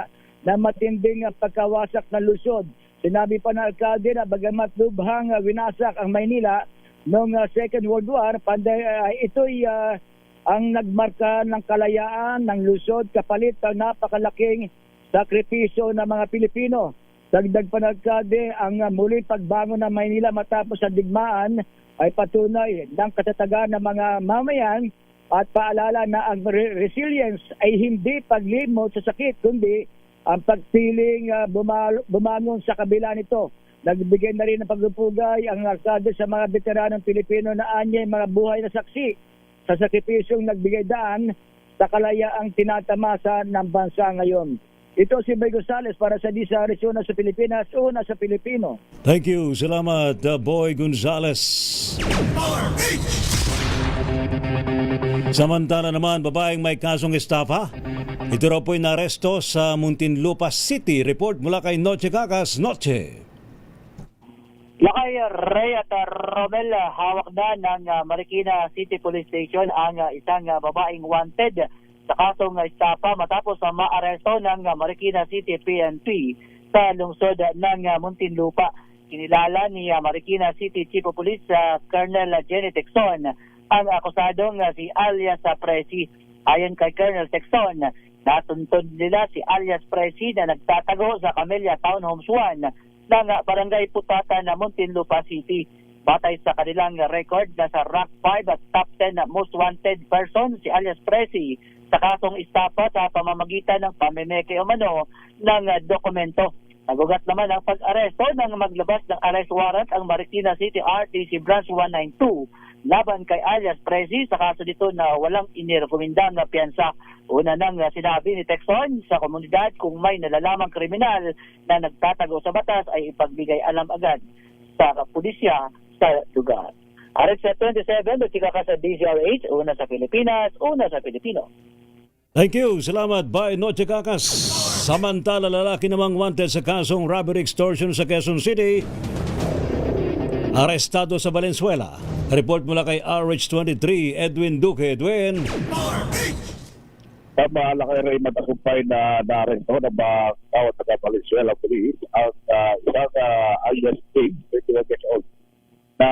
ng matinding pagkawasak ng lungsod. Sinabi pa ng alkalde na bagamat lubhang winasak ang Maynila noong Second World War, ito'y ang nagmarka ng kalayaan ng lungsod kapalit ng napakalaking sakripisyo ng mga Pilipino. Dagdag pa ng alkalde, ang muling pagbangon ng Maynila matapos ang digmaan ay patunay ng katatagan ng mga mamayan at paalala na ang resilience ay hindi paglimot sa sakit, kundi ang pagpiling bumangon sa kabila nito. Nagbigay na rin ng pagpupugay ang alkalde sa mga veteranong Pilipino na anyay mga buhay na saksi sa sakripisyong nagbigay daan sa kalayaang tinatamasa ng bansa ngayon. Ito si Boy Gonzales para sa DZRH, una sa Pilipinas, una sa Pilipino. Thank you. Salamat, Boy Gonzales. Samantala naman, babaeng may kasong estafa. Ito raw po'y naresto sa Muntinlupa City. Report mula kay Noche Kakas. Noche. Lakay Ray at Romel, hawak na ng Marikina City Police Station ang isang babaeng wanted sa kasong estafa matapos maaresto ng Marikina City PNP sa lungsod ng Muntinlupa. Kinilala ni Marikina City Chief of Police Colonel Jenny Texon ang akusadong si alias Presi. Ayon kay Colonel Texon, natuntun nila si alias Presi na nagtatago sa Camellia Townhomes 1 ng Barangay Putatan na Muntinlupa City. Batay sa kanilang record, nasa rank 5 at top 10 most wanted person si alias Presi sa kasong estafa sa pamamagitan ng pamimeke umano ng dokumento. Nagugat naman ang pag-aresto nang maglabas ng arrest warrant ang Marikina City RTC Branch 192 laban kay alias Presi sa kaso nito na walang inirekomendang piyansa. Una nang sinabi ni Texon sa komunidad kung may nalalamang kriminal na nagtatago sa batas ay ipagbigay alam agad sa pulisya sa lugar. Arit sa 27, Batika ka sa DZRH, una sa Pilipinas, una sa Pilipino. Thank you. Salamat, Bay Noche Kakas. Samantala, lalaki namang wanted sa kasong robbery extortion sa Quezon City, arestado sa Valenzuela. Report mula kay RH23, Edwin Duque. Edwin. Tama, lakay rin matakumpay na na-aresto na bawat taga Valenzuela Police ang isang alias King, 21 years old, na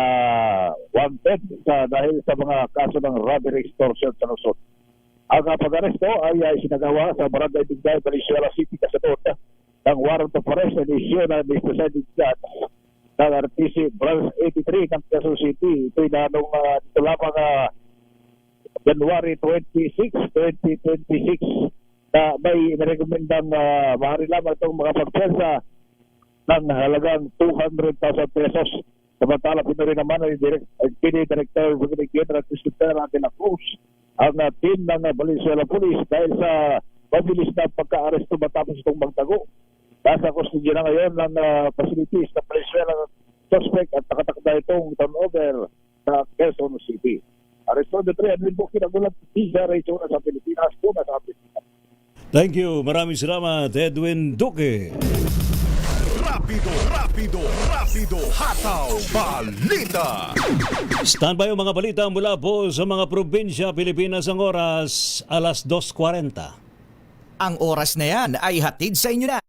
wanted dahil sa mga kaso ng robbery extortion sa Luzon. Ang pag-aresto ay sinagawa sa Barangay Bingay, Valenzuela City, kasunod ng warrant of arrest na issue na may presiding judge ng RTC Branch 83 ng Quezon City. Ito'y nanong dito lamang January 26, 2026 na may narekomendang mahari lamang itong mga pagpensa ng halagang 200,000 pesos. Samantala, pinuri naman ang PD Director Brigadier General Christopher de la Cruz ang team ng Valenzuela Police dahil sa mabilis na pagka-aresto matapos itong magtago. Nasa kustodya na ngayon ng facilities ng Valenzuela suspect at nakatakda itong turnover sa Quezon City. Aresto de 3, Edwin Duque, nagulat sa Rachel sa Pilipinas, una sa Pilipinas. Thank you. Maraming salamat, Edwin Duque. Rapido, hataw, balita. Standby ang mga balita mula po sa mga probinsya Pilipinas. Ang oras, alas 2:40. Ang oras na yan ay hatid sa inyo na.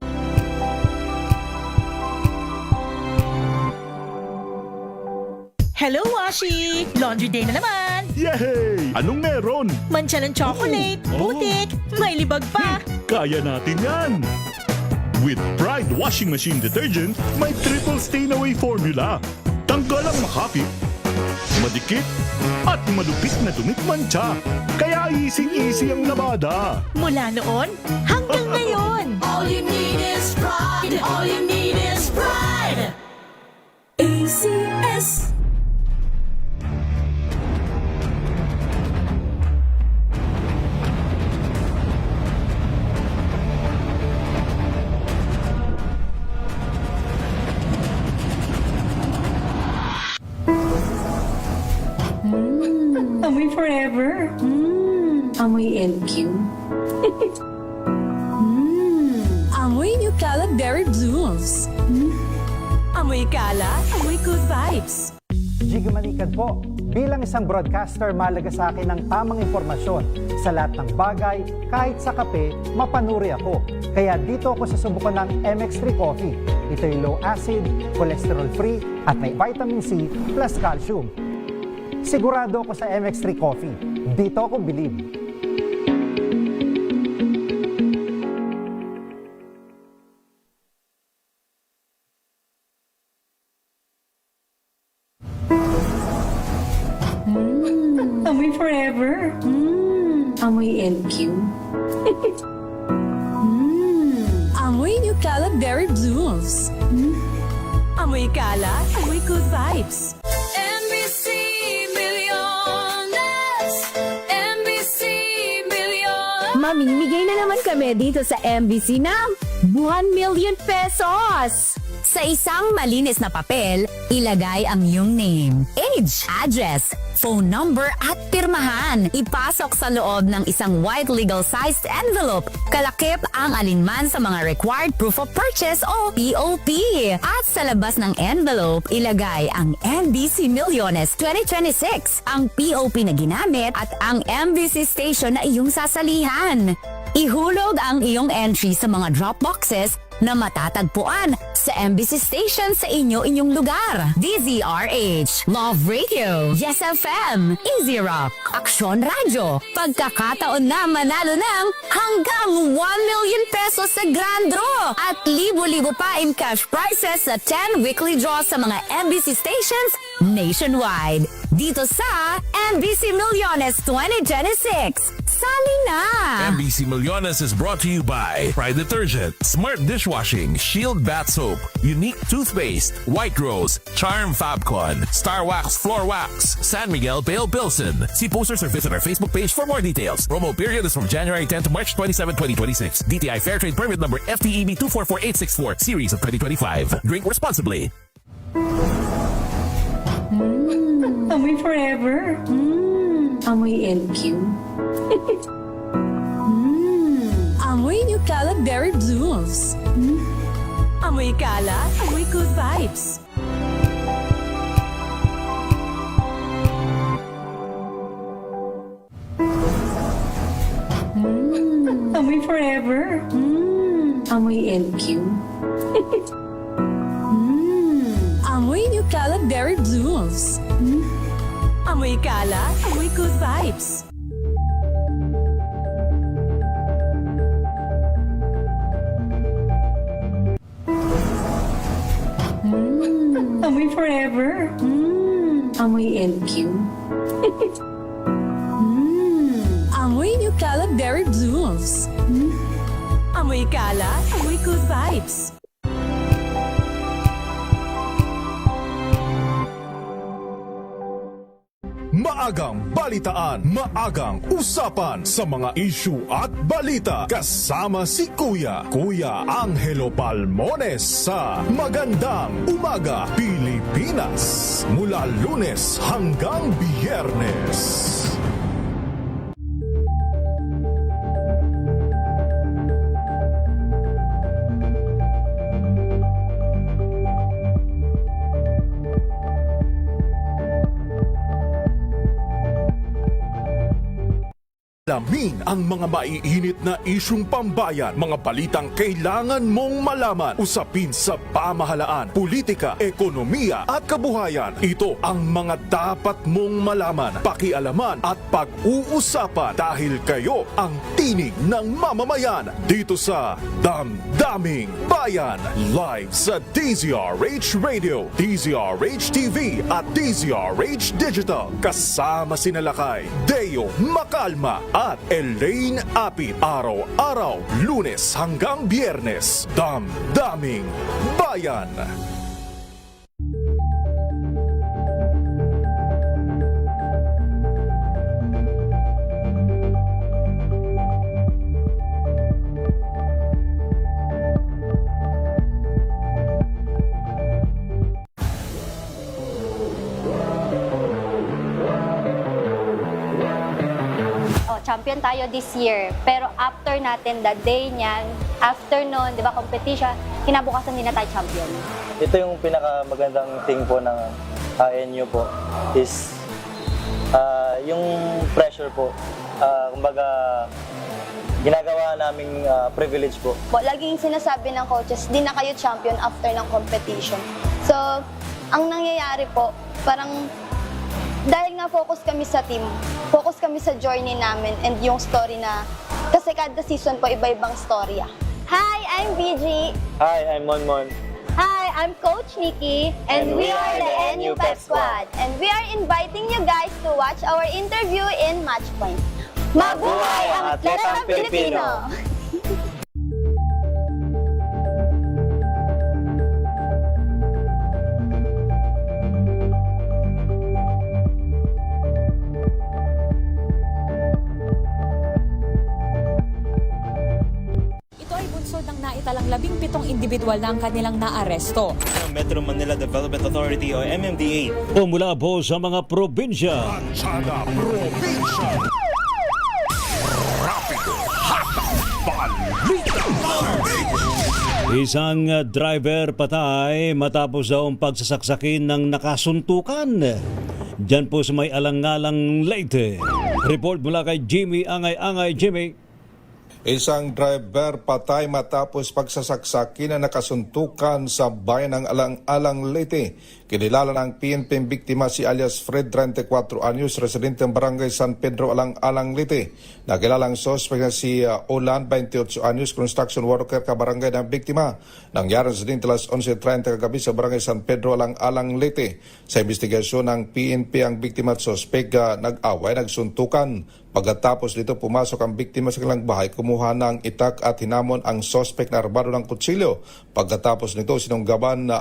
Hello, Washi! Laundry day na naman! Yay! Anong meron? Mancha ng chocolate, putik, may libag pa! Kaya natin yan! With Pride Washing Machine Detergent, may triple stain-away formula. Tanggal ang makapit, madikit, at malupit na dumit mancha. Kaya easy-easy ang labada. Mula noon hanggang ngayon! All you need is pride! All you need is pride! ACS! Amoy forever. Amoy LQ. Amoy New Cala Berry Blooms. Amoy Cala, amoy good vibes. Jiggy Manikad po. Bilang isang broadcaster, mahalaga sa akin ng tamang impormasyon sa lahat ng bagay, kahit sa kape, mapanuri ako. Kaya dito ako susubukan ng MX3 Coffee. Ito'y low acid, cholesterol free, at may vitamin C plus calcium. Sigurado ako sa MX3 Coffee. Dito ako bilib. Amoy forever. Amoy LQ. Amoy New Cala Berry Blooms. Amoy Cala, amoy good vibes. NBC Milliones! NBC Milliones! Mamimigay na naman kami dito sa MBC ng 1 million pesos! Sa isang malinis na papel, ilagay ang iyong name, age, address, phone number at pirmahan. Ipasok sa loob ng isang white legal-sized envelope. Kalakip ang alinman sa mga required proof of purchase o POP. At sa labas ng envelope, ilagay ang MBC Milliones 2026, ang POP na ginamit at ang MBC station na iyong sasalihan. Ihulog ang iyong entry sa mga drop boxes na matatagpuan sa MBC station sa inyong lugar. DZRH, Love Radio, Yes FM, Easy Rock, Aksyon Radio. Pagkakataon na manalo ng hanggang 1 million pesos sa Grand Draw at libo-libo pa in cash prizes sa 10 weekly draws sa mga MBC stations nationwide. Dito sa MBC Milliones 2026. Sali na! MBC Milliones is brought to you by Pride Detergent, Smart Dishwashing, Shield Bath Soap, Unique Toothpaste, White Rose, Charm Fabcon, Star Wax Floor Wax, San Miguel Pale Pilsen. See posters or visit our Facebook page for more details. Promo period is from January 10 to March 27, 2026. DTI Fairtrade Permit Number FTEB 244864, Series of 2025. Drink responsibly. Amoy forever. Amoy LQ. Amoy New Cala Berry Blooms. Amoy Cala, amoy good vibes. Amoy forever. Amoy LQ. Amoy New Cala Berry Blooms. Amoy Cala, amoy good vibes. Amoy forever. Amoy LQ. Amoy New Cala Berry Blooms. Amoy Cala, amoy good vibes. Maagang balitaan, maagang usapan sa mga issue at balita. Kasama si Kuya Angelo Palmones sa Magandang Umaga Pilipinas. Mula Lunes hanggang Biyernes. Alamin ang mga maiinit na isyung pambayan, mga balitang kailangan mong malaman, usapin sa pamahalaan, politika, ekonomiya at kabuhayan. Ito ang mga dapat mong malaman, pakialaman at pag-uusapan dahil kayo ang tinig ng mamamayan dito sa Damdaming Bayan. Live sa DZRH Radio, DZRH TV at DZRH Digital. Kasama sina Lakay, Deo Makalma at Elaine Apit. Araw-araw, Lunes hanggang Biyernes. Damdaming Bayan. Champion tayo this year. Pero after natin, the day niyan, after nun, di ba, competition, kinabukasan din na tayo champion. Ito yung pinakamagandang thing po ng ANU po is yung pressure po. Kumbaga, ginagawa naming privilege po. Laging sinasabi ng coaches, di na kayo champion after ng competition. So, ang nangyayari po, parang dahil nga focus kami sa team, focus kami sa journey namin and yung story na, kasi kada season po iba-ibang storya. Hi, I'm BG. Hi, I'm Monmon. Hi, I'm Coach Nikki. And we are the NU Pep Squad. And we are inviting you guys to watch our interview in Matchpoint. Mabuhay ang atletang Pilipino! Ng naitalang 17 individual na ang kanilang naaresto. Metro Manila Development Authority o MMDA. O mula po sa mga probinsya. Sada Probinsya. Rapido. Hatang balita. Isang driver patay matapos daw ang pagsasaksakin ng nakasuntukan. Diyan po sa may alang-alang Leyte. Report mula kay Jimmy Angay. Jimmy. Isang driver patay matapos pagsasaksakin na nakasuntukan sa bayan ng Alang-Alang Leyte. Kinilala ng PNP biktima si alias Fred, 34 anyos, residente ng barangay San Pedro, Alang-Alang Leyte. Nakilalang sospek na si Olan, 28 anyos, construction worker kabarangay ng biktima. Nangyari sa din alas 11:30 kagabi sa barangay San Pedro, Alang-Alang Leyte. Sa investigasyon ng PNP, ang biktima at sospek nag-away, nagsuntukan. Pagkatapos dito pumasok ang biktima sa kanilang bahay, kumuha ng itak at hinamon ang sospek na armado ng kutsilyo. Pagkatapos nito sinunggaban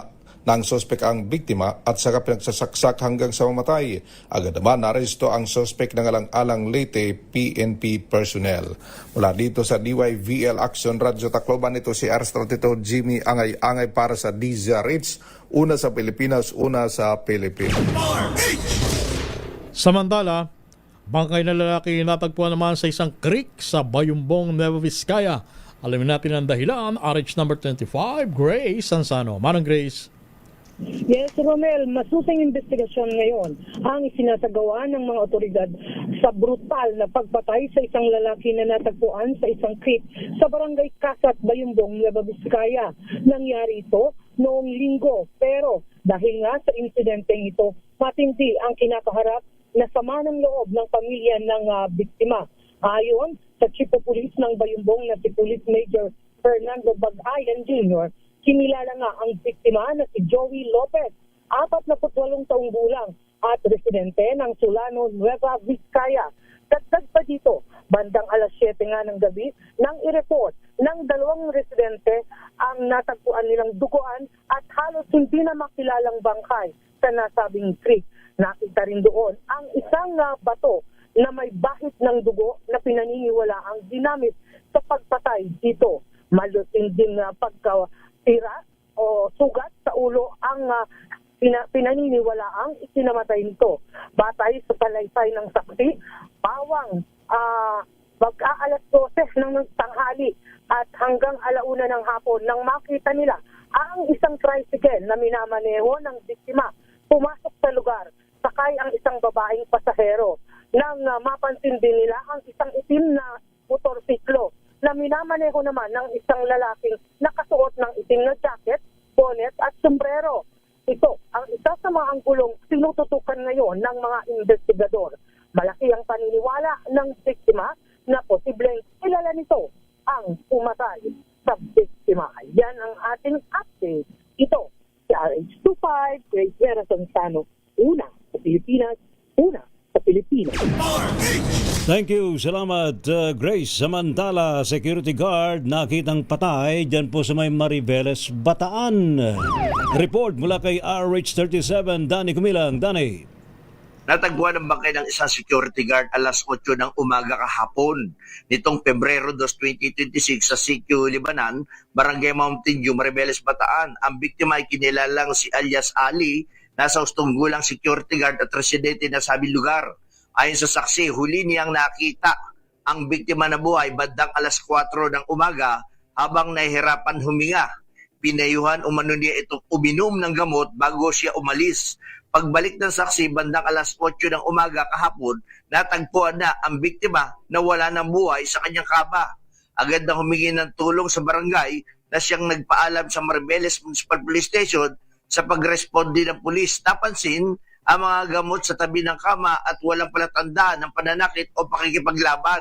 ng sospek ang biktima at saka pinagsasaksak hanggang sa mamatay. Agad naman naresto ang sospek ng Alang-Alang Leyte PNP personnel. Mula dito sa DYVL Action Radio Tacloban, ito si R32 Jimmy Angay para sa DZRH. Una sa Pilipinas, una sa Pilipinas. Samantala, bangkay na lalaki natagpuan naman sa isang creek sa Bayumbong, Nueva Vizcaya. Alamin natin ang dahilan. RH number 25, Grace Sansano. Manang Grace. Yes, Romel, masusing investigasyon ngayon ang isinasagawa ng mga otoridad sa brutal na pagpatay sa isang lalaki na natagpuan sa isang creek sa barangay Kasat, Bayumbong, Nueva Vizcaya. Nangyari ito noong linggo, pero dahil nga sa insidenteng ito, matindi ang kinakaharap na sama ng loob ng pamilya ng biktima. Ayon sa Chief of Police ng Bayumbong na si Police Major Fernando Bagayan Jr., kinilala nga ang biktima na si Joey Lopez, 48 taong gulang at residente ng Solano, Nueva Vizcaya. Dagdag pa dito, bandang alas 7 nga ng gabi nang i-report ng dalawang residente ang natagpuan nilang duguan at halos hindi na makilalang bangkay sa nasabing creek. Nakita rin doon ang isang bato na may bahid ng dugo na pinaniniwala ang ginamit sa pagpatay dito. Malusin din pagkatira o sugat sa ulo ang pinaniniwala ang ikinamatay nito. Batay sa palaysay ng saksi, pawang mag-aalas 12 ng tanghali at hanggang alauna ng hapon nang makita nila ang isang tricycle na minamaneho ng biktima pumasok sa lugar, sakay ang isang babaeng pasahero. nang mapansin din nila ang isang itim na motorsiklo na minamaneho naman ng isang lalaking nakasuot ng itim na jacket, bonnet at sombrero. Ito ang isa sa mga anggulong tinututukan ngayon ng mga investigador. Malaki ang paniniwala ng biktima na posibleng kilala nito ang pumatay sa biktima. Yan ang ating update. Ito, si RH25, Grace Vera Sonsano, una sa Pilipinas, una sa Pilipinas. Thank you. Salamat, Grace. Samantala, security guard nakitang patay dyan po sa may Mariveles, Bataan. Report mula kay RH37, Danny Kumilang. Danny. Natagpuan ng bangkay ng isang security guard alas 8 ng umaga kahapon nitong Pebrero 2, 2026 sa CQ Libanan, Barangay Mountain View, Mariveles, Bataan. Ang biktima ay kinilalang si alias Ali, nasa hustong gulang security guard at residente na sabing lugar. Ayon sa saksi, huli niyang nakita ang biktima na buhay bandang alas 4 ng umaga habang nahihirapan huminga. Pinayuhan umano niya itong uminom ng gamot bago siya umalis. Pagbalik ng saksi bandang alas 8 ng umaga kahapon, natagpuan na ang biktima na wala ng buhay sa kanyang kama. Agad na humingi ng tulong sa barangay na siyang nagpaalam sa Mariveles Municipal Police Station sa pag-responde ng pulis. Napansin ang mga gamot sa tabi ng kama at walang palatandaan ng pananakit o pakikipaglaban.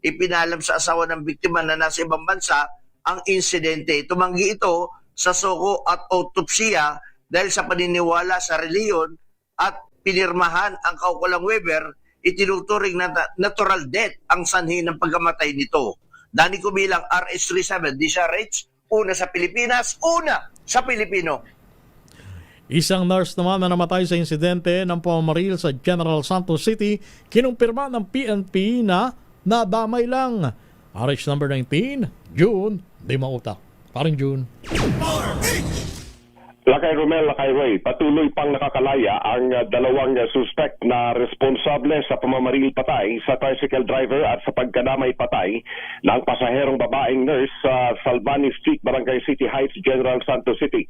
Ipinalam sa asawa ng biktima na nasa ibang bansa ang insidente. Tumanggi ito sa soko at autopsiya dahil sa paniniwala sa reliyon at pinirmahan ang kaukulang Weber, itinuturing na natural death ang sanhi ng pagkamatay nito. Danny Kumilang, RH37, DZRH, una sa Pilipinas, una sa Pilipino. Isang nurse naman na namatay sa insidente ng pamamaril sa General Santos City, kinumpirma ng PNP na nadamay lang. RH number 19, June, di mautak. Paring June. Lakay Romel, Lakay Ray, patuloy pang nakakalaya ang dalawang suspect na responsable sa pamamaril patay sa tricycle driver at sa pagkadamay patay ng pasaherong babaeng nurse sa Salvani Street, Barangay City Heights, General Santos City.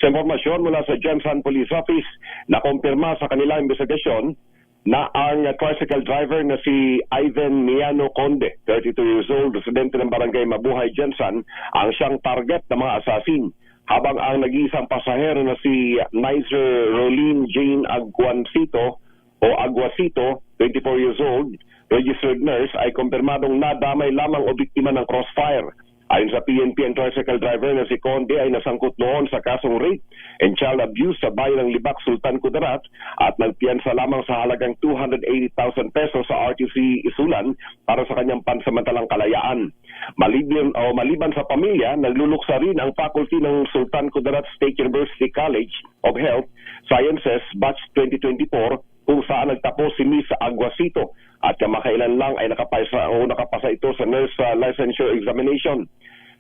Sa impormasyon mula sa Jensan Police Office, nakumpirma sa kanilang investigasyon na ang tricycle driver na si Ivan Miano Conde, 32 years old, residente ng Barangay Mabuhay, Jensan, ang siyang target ng mga asasin. Habang ang nag-iisang pasahero na si Nizer Rolene Jane Aguacito, 24 years old, registered nurse, ay kumpirmadong nadamay lamang o biktima ng crossfire. Ayon sa PNP, ang tricycle driver na si Conde ay nasangkot noon sa kasong rape and child abuse sa bayan ng Libak, Sultan Kudarat at nagpiyansa lamang sa halagang 280,000 pesos sa RTC Isulan para sa kanyang pansamantalang kalayaan. Maliban sa pamilya, nagluluksa rin ang faculty ng Sultan Kudarat State University College of Health Sciences Batch 2024 kung saan nagtapos si Miss Aguacito at kamakailan lang ay nakapasa ito sa nurse licensure examination.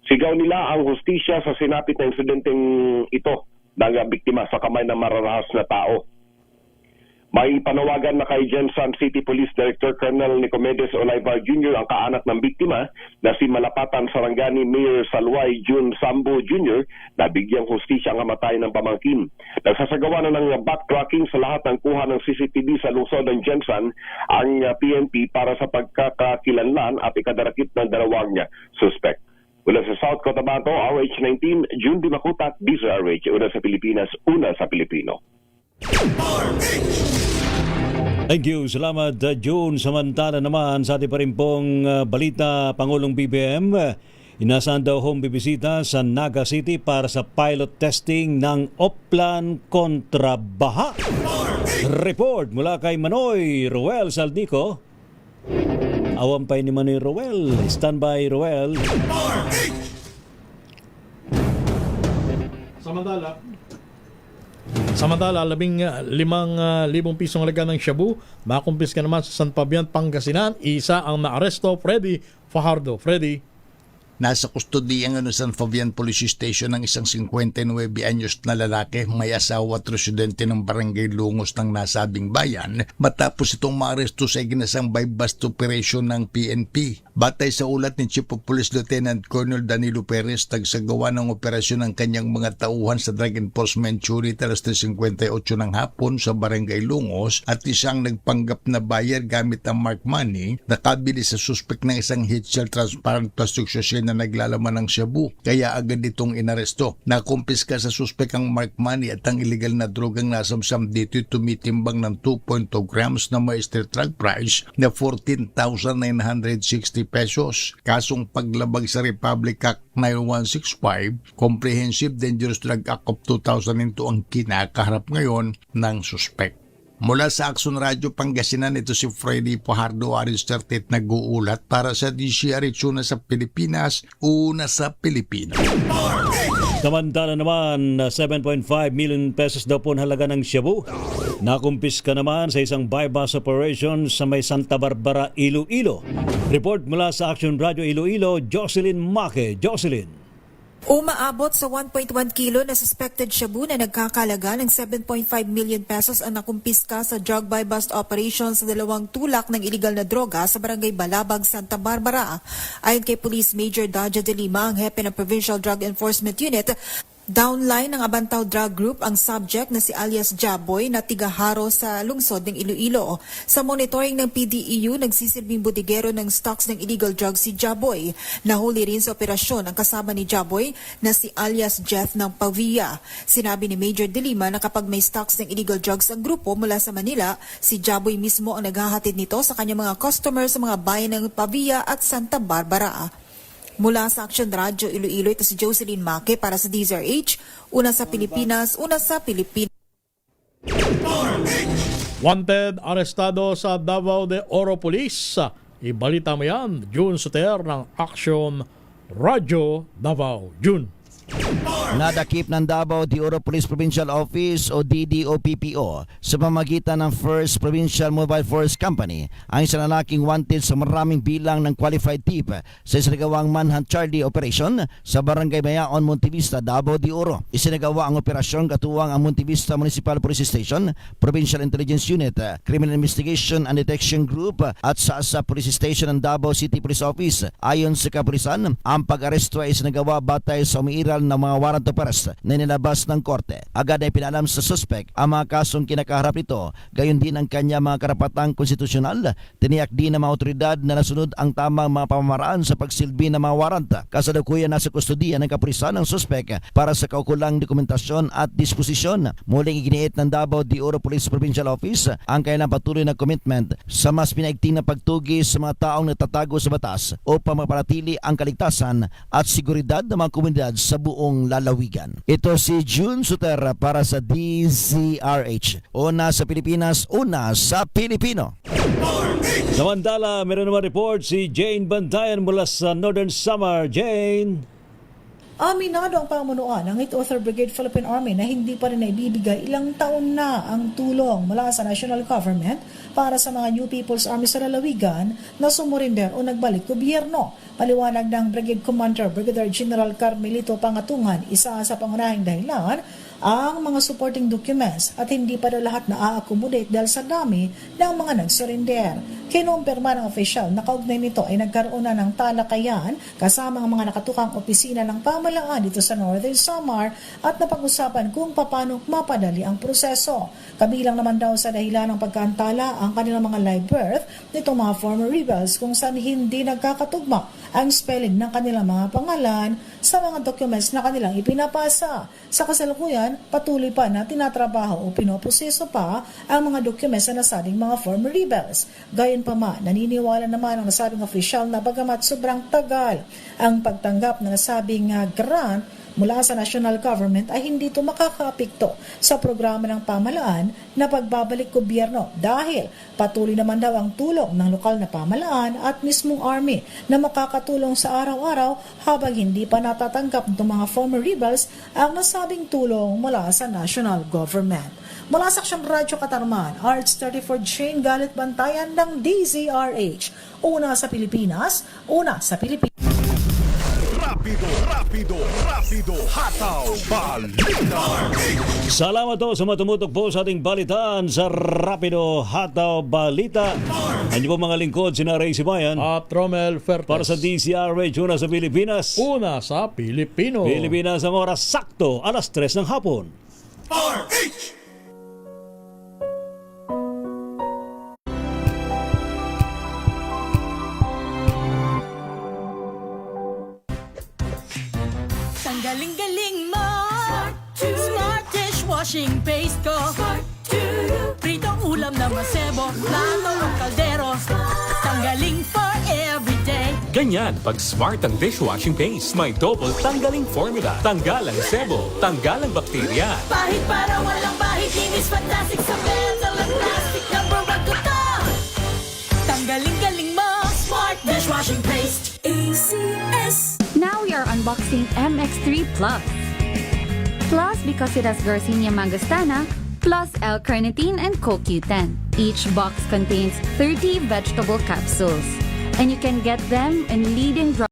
Sigaw nila ang hustisya sa sinapit na insidenteng ito ng biktima sa kamay ng mararahas na tao. May panawagan na kay Jensan City Police Director Colonel Nicomedes Olivar Jr. ang kaanak ng biktima na si Malapatan Sarangani Mayor Salway June Sambo Jr. na bigyang hustisya ang namatay ng pamangkin. Nagsasagawa na ng backtracking sa lahat ng kuha ng CCTV sa lungsod ng Jensan ang PNP para sa pagkakakilanlan at ikadarakip ng dalawang suspect. Mula sa South Cotabato, RH19, June Dimakutat, DZRH, una sa Pilipinas, una sa Pilipino. Thank you. Salamat, June. Samantala naman sa ating pa rin pong balita, Pangulong BBM, inasahan daw hong bibisita sa Naga City para sa pilot testing ng Oplan kontra Baha. Report mula kay Manoy Roel Saldico. Awampay ni Manoy Roel. Standby, Roel. Samantala, 15,000 pisong halaga ng shabu, makumpiska naman sa San Fabian, Pangasinan. Isa ang naaresto, Freddy Fajardo. Freddy. Nasa kustodiya ng San Fabian Police Station ng isang 59 anyos na lalaki may asawa at residente ng barangay Lungos ng nasabing bayan matapos itong maaresto sa iginasang buy-bust operation ng PNP. Batay sa ulat ni Chief of Police Lieutenant Colonel Danilo Perez, tagsagawa ng operasyon ng kanyang mga tauhan sa Drug Enforcement Unit alas 3:58 ng hapon sa barangay Lungos at isang nagpanggap na buyer gamit ang mark money nakabili sa suspect ng isang HL transparent plastic sachet na naglalaman ng shabu, kaya agad itong inaresto. Nakumpiska sa suspect ang mark money at ang illegal na drogang nasamsam dito tumitimbang ng 2.2 grams na may street drug price na 14,960 pesos. Kasong paglabag sa Republic Act 9165, Comprehensive Dangerous Drug Act of 2002 ang kinakaharap ngayon ng suspect. Mula sa Action Radio Pangasinan, ito si Freddy Pajardo, Aris 38, nag-uulat para sa DCRH, una sa Pilipinas, una sa Pilipino. Samantala naman, 7.5 million pesos daw po ang halaga ng shabu. Nakumpiska naman sa isang buy-bust operation sa may Santa Barbara, Iloilo. Report mula sa Action Radio Iloilo, Jocelyn Make. Jocelyn. Umaabot sa 1.1 kilo na suspected shabu na nagkakalaga ng 7.5 million pesos ang nakumpiska sa drug buy-bust operation sa dalawang tulak ng iligal na droga sa barangay Balabag, Santa Barbara. Ayon kay Police Major Daja de Lima, ang hepe ng Provincial Drug Enforcement Unit, downline ng Abantaw Drug Group ang subject na si alias Jaboy na tigaharo sa lungsod ng Iloilo. Sa monitoring ng PDEU, nagsisilbing budigero ng stocks ng illegal drugs si Jaboy. Nahuli rin sa operasyon ang kasama ni Jaboy na si alias Jeff ng Pavia. Sinabi ni Major De Lima na kapag may stocks ng illegal drugs ang grupo mula sa Manila, si Jaboy mismo ang naghahatid nito sa kanyang mga customers sa mga bayan ng Pavia at Santa Barbara. Mula sa Action Radio Iloilo, ito si Jocelyn Make para sa DZRH, una sa Pilipinas, una sa Pilipinas. Wanted, arestado sa Davao de Oro Police. Ibalita mo yan, June Soter ng Action Radio Davao. June. Nadakip ng Davao de Oro Police Provincial Office o DDOPPO sa pamagitan ng First Provincial Mobile Force Company ang isang lalaking wanted sa maraming bilang ng qualified tip sa isinagawang Manhunt Charlie Operation sa Barangay Mayaon, Montevista, Davao de Oro. Isinagawa ang operasyon katuwang ang Montevista Municipal Police Station, Provincial Intelligence Unit, Criminal Investigation and Detection Group at sa Police Station ng Davao City Police Office. Ayon sa kapulisan, ang pag-aresto ay isinagawa batay sa umiiral ng mga warrant of arrest na nilabas ng korte. Agad ay pinalam sa suspect ang mga kasong kinakaharap nito, gayon din ang kanya mga karapatang konstitusyonal. Tiniyak din ng mga otoridad na nasunod ang tamang mga pamamaraan sa pagsilbi ng mga warrant. Kasalukuyan nasa kustodiya ng kapulisan ng suspect para sa kaukulang dokumentasyon at disposisyon. Muling iginiit ng Davao de Oro Police Provincial Office ang kailang patuloy na commitment sa mas pinaigting na pagtugi sa mga taong natatago sa batas upang mapanatili ang kaligtasan at seguridad ng mga komunidad sa buong lalawigan. Ito si June Soter para sa DZRH. Una sa Pilipinas, una sa Pilipino. Samantala, meron naman report si Jane Bantayan mula sa Northern Samar. Jane. Aminado ang pamunuan ng 8th Author Brigade Philippine Army na hindi pa rin naibibigay ilang taon na ang tulong mula sa national government para sa mga New People's Army sa lalawigan na sumurinder o nagbalik gobyerno. Paliwanag ng Brigade Commander Brigadier General Carmelito Pangatungan, isa sa pangunahing dahilan ang mga supporting documents at hindi pa daw lahat na-accommodate dahil sa dami ng mga nag-surrender. Kinumpirma ng opisyal na kaugnay nito ay nagkaroon na ng talakayan kasama ang mga nakatukang opisina ng pamahalaan dito sa Northern Samar at napag-usapan kung paano mapadali ang proseso. Kabilang naman daw sa dahilan ng pagkaantala ang kanilang mga live birth nitong mga former rebels kung saan hindi nagkakatugma ang spelling ng kanilang mga pangalan sa mga documents na kanilang ipinapasa. Sa kasalukuyan, patuloy pa na tinatrabaho o pinoproseso pa ang mga documents na nasabing mga former rebels. Gayon pa man, naniniwala naman ang nasabing opisyal na bagamat sobrang tagal ang pagtanggap na nasabing grant mula sa national government ay hindi ito makakaapekto sa programa ng pamahalaan na pagbabalik gobyerno dahil patuloy naman daw ang tulong ng lokal na pamahalaan at mismong army na makakatulong sa araw-araw habang hindi pa natatanggap ng mga former rebels ang nasabing tulong mula sa national government. Mula sa Action Radio Katarman, RH34 Jane Galit Bantayan ng DZRH. Una sa Pilipinas, una sa Pilipinas. Rapido, hataw, balita. Salamat po sa matumutok po sa ating balitaan sa Rapido Hataw Balita. Ano po mga lingkod, sina Ray Sibayan at Romel Fertes. Para sa DCRH, una sa Pilipinas. Una sa Pilipino. Pilipinas ang oras sakto, alas 3 ng hapon. Tanggaling-galing mo Smart dishwashing paste ko Pritong ulam na masebo Plato o kaldero Tanggaling for everyday. Ganyan pag smart ang dishwashing paste. May double tanggaling formula. Tanggal ang sebo, tanggal ang bakterya. Pahit para walang bahid. Linis fantastic sa metal at plastic. Number one ko to. Tanggaling-galing mo Smart dishwashing paste. ACS. Now we are unboxing MX3 Plus. Plus because it has Garcinia mangostana, plus L-carnitine and CoQ10. Each box contains 30 vegetable capsules, and you can get them in leading